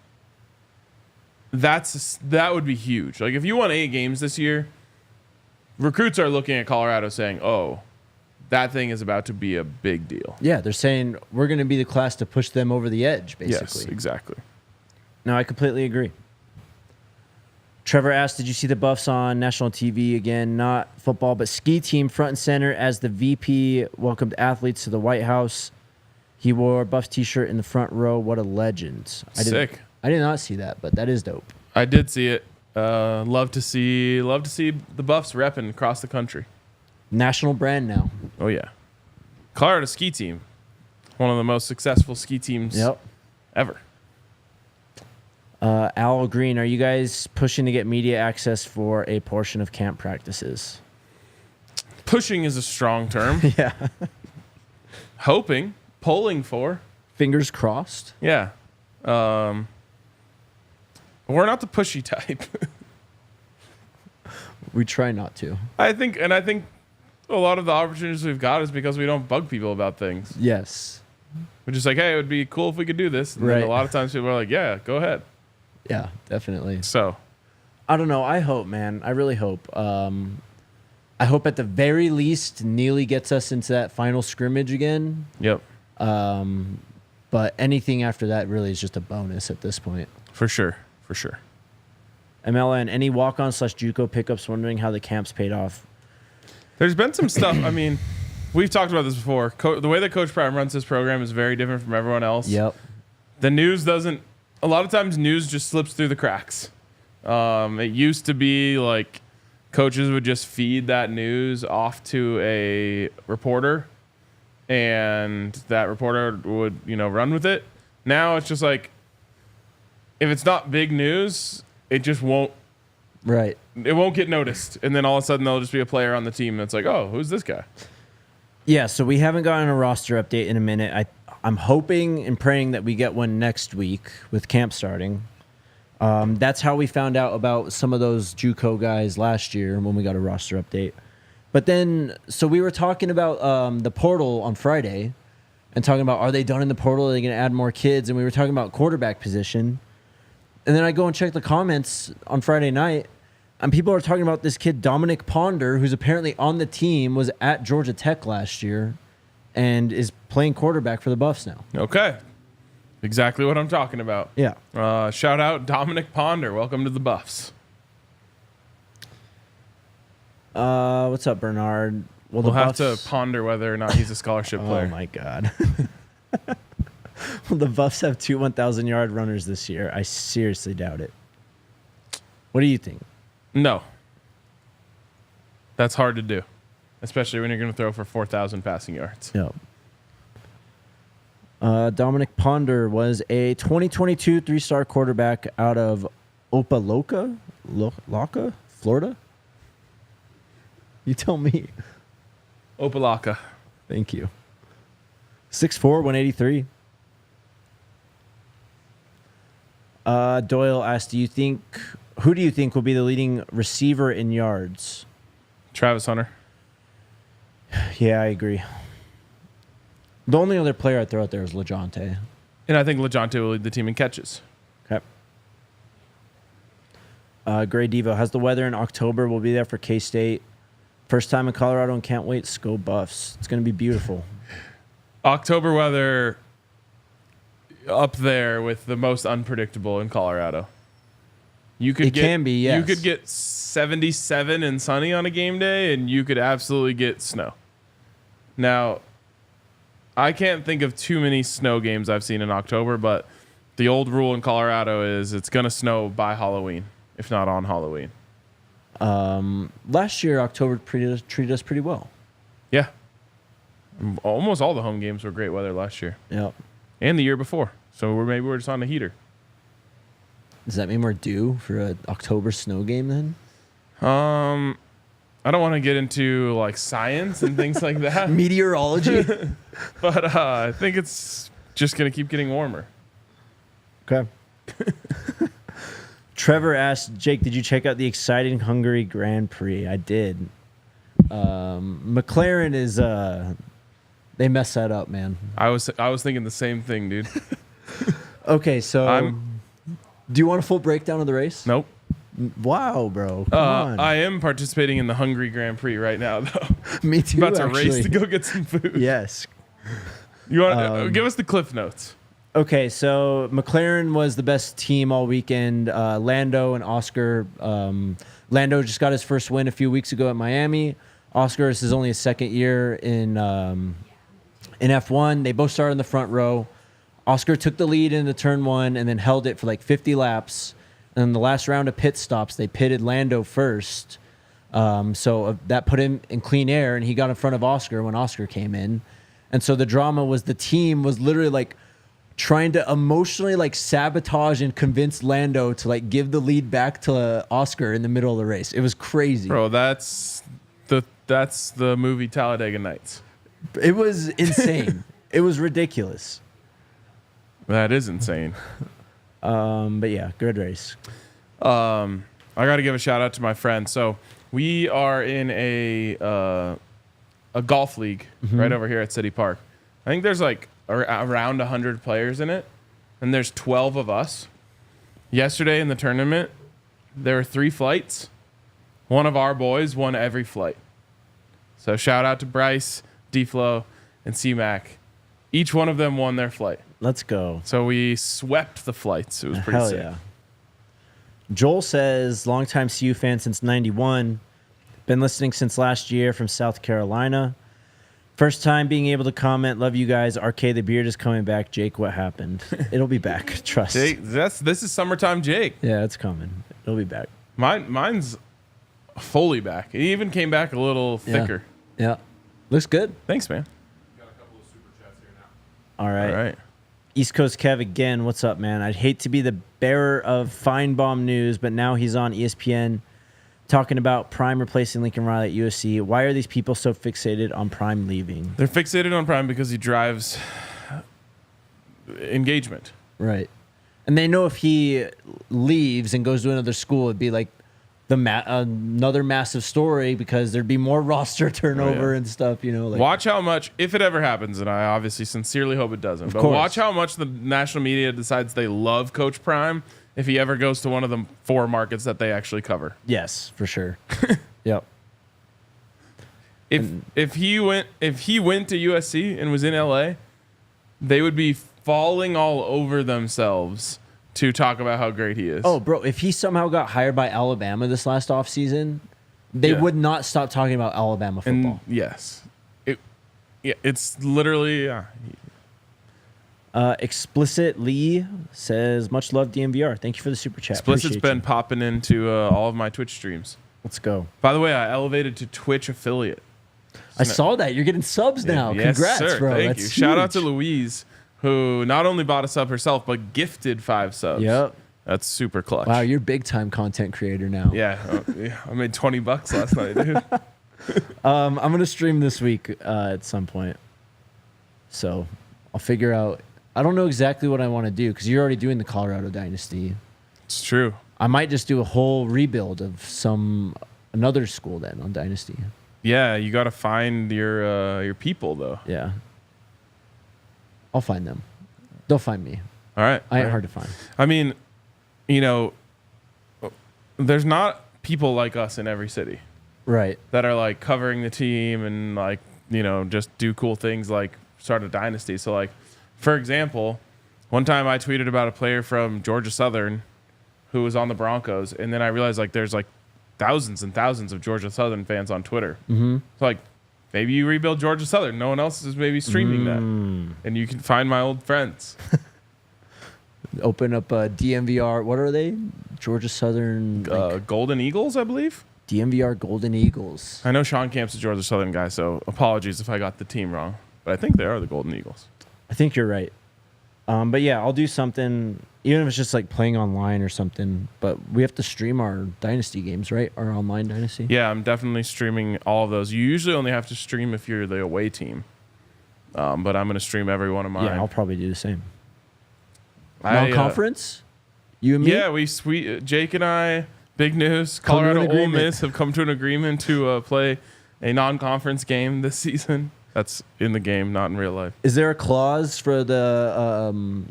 would be huge. Like, if you won 8 games this year, recruits are looking at Colorado saying, oh, that thing is about to be a big deal.
Yeah, they're saying we're going to be the class to push them over the edge, basically.
Yes, exactly.
No, I completely agree. Trevor asked, did you see the Buffs on national TV again? Not football, but ski team front and center as the VP welcomed athletes to the White House. He wore a Buffs t-shirt in the front row. What a legend.
Sick.
I did not see that, but that is dope.
I did see it. Love to see the Buffs repping across the country.
National brand now.
Oh yeah, Colorado ski team, one of the most successful ski teams ever.
Al Green, are you guys pushing to get media access for a portion of camp practices?
Pushing is a strong term.
Yeah.
Hoping, polling for.
Fingers crossed.
Yeah. We're not the pushy type.
We try not to.
I think a lot of the opportunities we've got is because we don't bug people about things.
Yes.
We're just like, hey, it would be cool if we could do this. And then a lot of times people are like, yeah, go ahead.
Yeah, definitely.
So,
I don't know. I hope, man. I really hope. I hope at the very least Neely gets us into that final scrimmage again.
Yep.
But anything after that really is just a bonus at this point.
For sure.
MLN, any walk-on / JUCO pickups? Wondering how the camps paid off.
There's been some stuff. I mean, we've talked about this before. The way that Coach Pratt runs his program is very different from everyone else.
Yep.
The news doesn't. A lot of times, news just slips through the cracks. It used to be like coaches would just feed that news off to a reporter, and that reporter would, run with it. Now it's just like, if it's not big news, it just won't.
Right.
It won't get noticed, and then all of a sudden there'll just be a player on the team that's like, oh, who's this guy?
Yeah. So we haven't gotten a roster update in a minute. I'm hoping and praying that we get one next week with camp starting. That's how we found out about some of those JUCO guys last year when we got a roster update. But then, so we were talking about the portal on Friday and talking about, are they done in the portal? Are they going to add more kids? And we were talking about quarterback position. And then I go and check the comments on Friday night, and people are talking about this kid, Dominic Ponder, who's apparently on the team, was at Georgia Tech last year, and is playing quarterback for the Buffs now.
Okay. Exactly what I'm talking about.
Yeah.
Shout out Dominic Ponder. Welcome to the Buffs.
What's up, Bernard?
We'll have to ponder whether or not he's a scholarship player.
Oh, my God. Will the Buffs have 2 1,000-yard runners this year? I seriously doubt it. What do you think?
No. That's hard to do, especially when you're going to throw for 4,000 passing yards.
Yep. Dominic Ponder was a 2022 3-star quarterback out of Opelika, Florida. You tell me.
Opelika.
Thank you. 6'4", 183. Doyle asked, who do you think will be the leading receiver in yards?
Travis Hunter.
Yeah, I agree. The only other player I'd throw out there is LeJonte.
And I think LeJonte will lead the team in catches.
Okay. Gray Devo, how's the weather in October? We'll be there for K-State. First time in Colorado and can't wait. Let's go Buffs. It's going to be beautiful.
October weather up there with the most unpredictable in Colorado. You could get 77 and sunny on a game day, and you could absolutely get snow. Now, I can't think of too many snow games I've seen in October, but the old rule in Colorado is it's going to snow by Halloween, if not on Halloween.
Last year, October treated us pretty well.
Yeah. Almost all the home games were great weather last year.
Yep.
And the year before. So maybe we're just on the heater.
Does that mean we're due for an October snow game then?
I don't want to get into like science and things like that.
Meteorology.
But I think it's just going to keep getting warmer.
Okay. Trevor asked, Jake, did you check out the exciting Hungary Grand Prix? I did. McLaren is they messed that up, man.
I was thinking the same thing, dude.
Okay, so do you want a full breakdown of the race?
Nope.
Wow, bro. Come on.
I am participating in the Hungary Grand Prix right now, though.
Me too.
About to race to go get some food.
Yes.
You want give us the cliff notes?
Okay, so McLaren was the best team all weekend. Lando and Oscar. Lando just got his first win a few weeks ago at Miami. Oscar, this is only his second year in F1. They both started in the front row. Oscar took the lead into turn 1 and then held it for like 50 laps. And then the last round of pit stops, they pitted Lando first. So that put him in clean air, and he got in front of Oscar when Oscar came in. And so the drama was the team was literally like trying to emotionally like sabotage and convince Lando to like give the lead back to Oscar in the middle of the race. It was crazy.
Bro, that's the movie Talladega Nights.
It was insane. It was ridiculous.
That is insane.
But yeah, good race.
I got to give a shout out to my friend. So we are in a golf league right over here at City Park. I think there's like around 100 players in it, and there's 12 of us. Yesterday in the tournament, there were 3 flights. One of our boys won every flight. So shout out to Bryce, D-Flow, and C-Mac. Each one of them won their flight.
Let's go.
So we swept the flights. It was pretty
Hell
sick.
yeah. Joel says, longtime CU fan since 91. Been listening since last year from South Carolina. First time being able to comment. Love you guys. RK the Beard is coming back. Jake, what happened? It'll be back. Trust.
Jake, this is summertime Jake.
Yeah, it's coming. It'll be back.
Mine's fully back. It even came back a little thicker.
Yeah. Looks good.
Thanks, man.
Got a couple of super chats here now.
All right.
All right.
East Coast Kev again. What's up, man? I'd hate to be the bearer of Finebaum news, but now he's on ESPN talking about Prime replacing Lincoln Riley at USC. Why are these people so fixated on Prime leaving?
They're fixated on Prime because he drives engagement.
Right. And they know if he leaves and goes to another school, it'd be like another massive story because there'd be more roster turnover and stuff, you know. Like,
Watch how much, if it ever happens, and I obviously sincerely hope it doesn't, but
course.
watch how much the national media decides they love Coach Prime if he ever goes to one of the 4 markets that they actually cover.
yes, for sure. Yep.
If he went to USC and was in LA, they would be falling all over themselves to talk about how great he is.
Oh, bro, if he somehow got hired by Alabama this last offseason, they would not stop talking about Alabama football.
And yes. It's literally
Explicit Lee says, much love DNVR. Thank you for the super chat.
Explicit's
Appreciate
been
you.
popping into all of my Twitch streams.
Let's go.
By the way, I elevated to Twitch affiliate.
I saw that. You're getting subs now.
Yes,
Congrats,
sir.
bro.
Thank
That's
you. Shout out to
huge.
Louise, who not only bought a sub herself, but gifted 5 subs.
Yep.
That's super clutch.
Wow, you're big time content creator now.
Yeah, I made $20 last night, dude.
I'm gonna stream this week at some point, so I'll figure out. I don't know exactly what I want to do because you're already doing the Colorado Dynasty.
It's true.
I might just do a whole rebuild of another school then on Dynasty.
Yeah, you got to find your people though.
Yeah, I'll find them. They'll find me.
All right.
I ain't hard to find.
I mean, you know, there's not people like us in every city
Right.
that are like covering the team and like, you know, just do cool things like start a dynasty. So like, for example, one time I tweeted about a player from Georgia Southern who was on the Broncos, and then I realized like there's like thousands and thousands of Georgia Southern fans on Twitter. Mm-hmm. So like, maybe you rebuild Georgia Southern. No one else is maybe streaming that, and you can find my old friends.
Open up a DNVR. What are they? Georgia Southern.
Golden Eagles, I believe.
DNVR Golden Eagles.
I know Sean Camp's a Georgia Southern guy, so apologies if I got the team wrong, but I think they are the Golden Eagles.
I think you're right. But yeah, I'll do something, even if it's just like playing online or something. But we have to stream our Dynasty games, right? Our online Dynasty.
Yeah, I'm definitely streaming all of those. You usually only have to stream if you're the away team, but I'm going to stream every one of mine.
Yeah, I'll probably do the same. Non-conference? You and me?
Yeah, Jake and I, big news. Colorado Ole Miss have come to an agreement to play a non-conference game this season. That's in the game, not in real life.
Is there a clause for the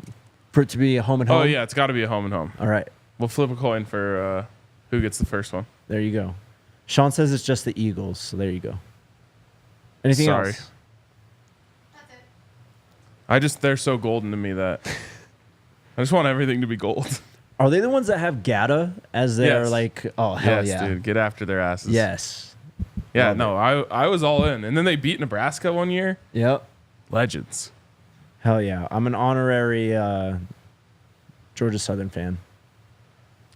for it to be a home and home?
Oh yeah, it's got to be a home and home.
All right.
We'll flip a coin for who gets the first one.
There you go. Sean says it's just the Eagles, so there you go. Anything
Sorry.
else?
That's it.
They're so golden to me that I just want everything to be gold.
Are they the ones that have Gata as their
Yes.
like? Oh hell
Yes,
yeah,
dude, get after their asses.
Yes.
Yeah,
Love
no, I was all in. And then they beat Nebraska one year.
Yep.
Legends.
Hell yeah. I'm an honorary Georgia Southern fan.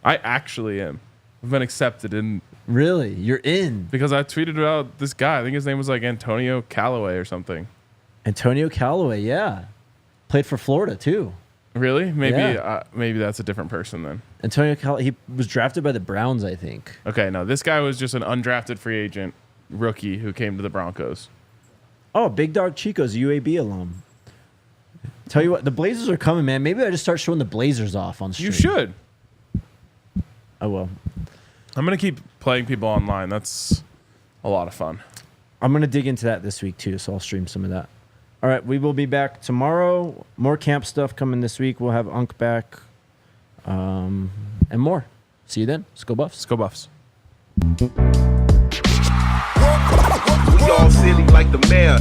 I actually am. I've been accepted in
Really? You're in?
because I tweeted about this guy. I think his name was like Antonio Callaway or something.
Antonio Callaway, yeah. Played for Florida, too.
Really? Maybe
Yeah.
maybe that's a different person then.
Antonio Callaway, he was drafted by the Browns, I think.
Okay, no, this guy was just an undrafted free agent rookie who came to the Broncos.
Oh, Big Dog Chico's a UAB alum. Tell you what, the Blazers are coming, man. Maybe I just start showing the Blazers off on stream.
You should.
I will.
I'm gonna keep playing people online. That's a lot of fun.
I'm going to dig into that this week, too, so I'll stream some of that. All right, we will be back tomorrow. More camp stuff coming this week. We'll have Unk back and more. See you then. Let's go Buffs.
Let's go Buffs.
We all silly like the mayor.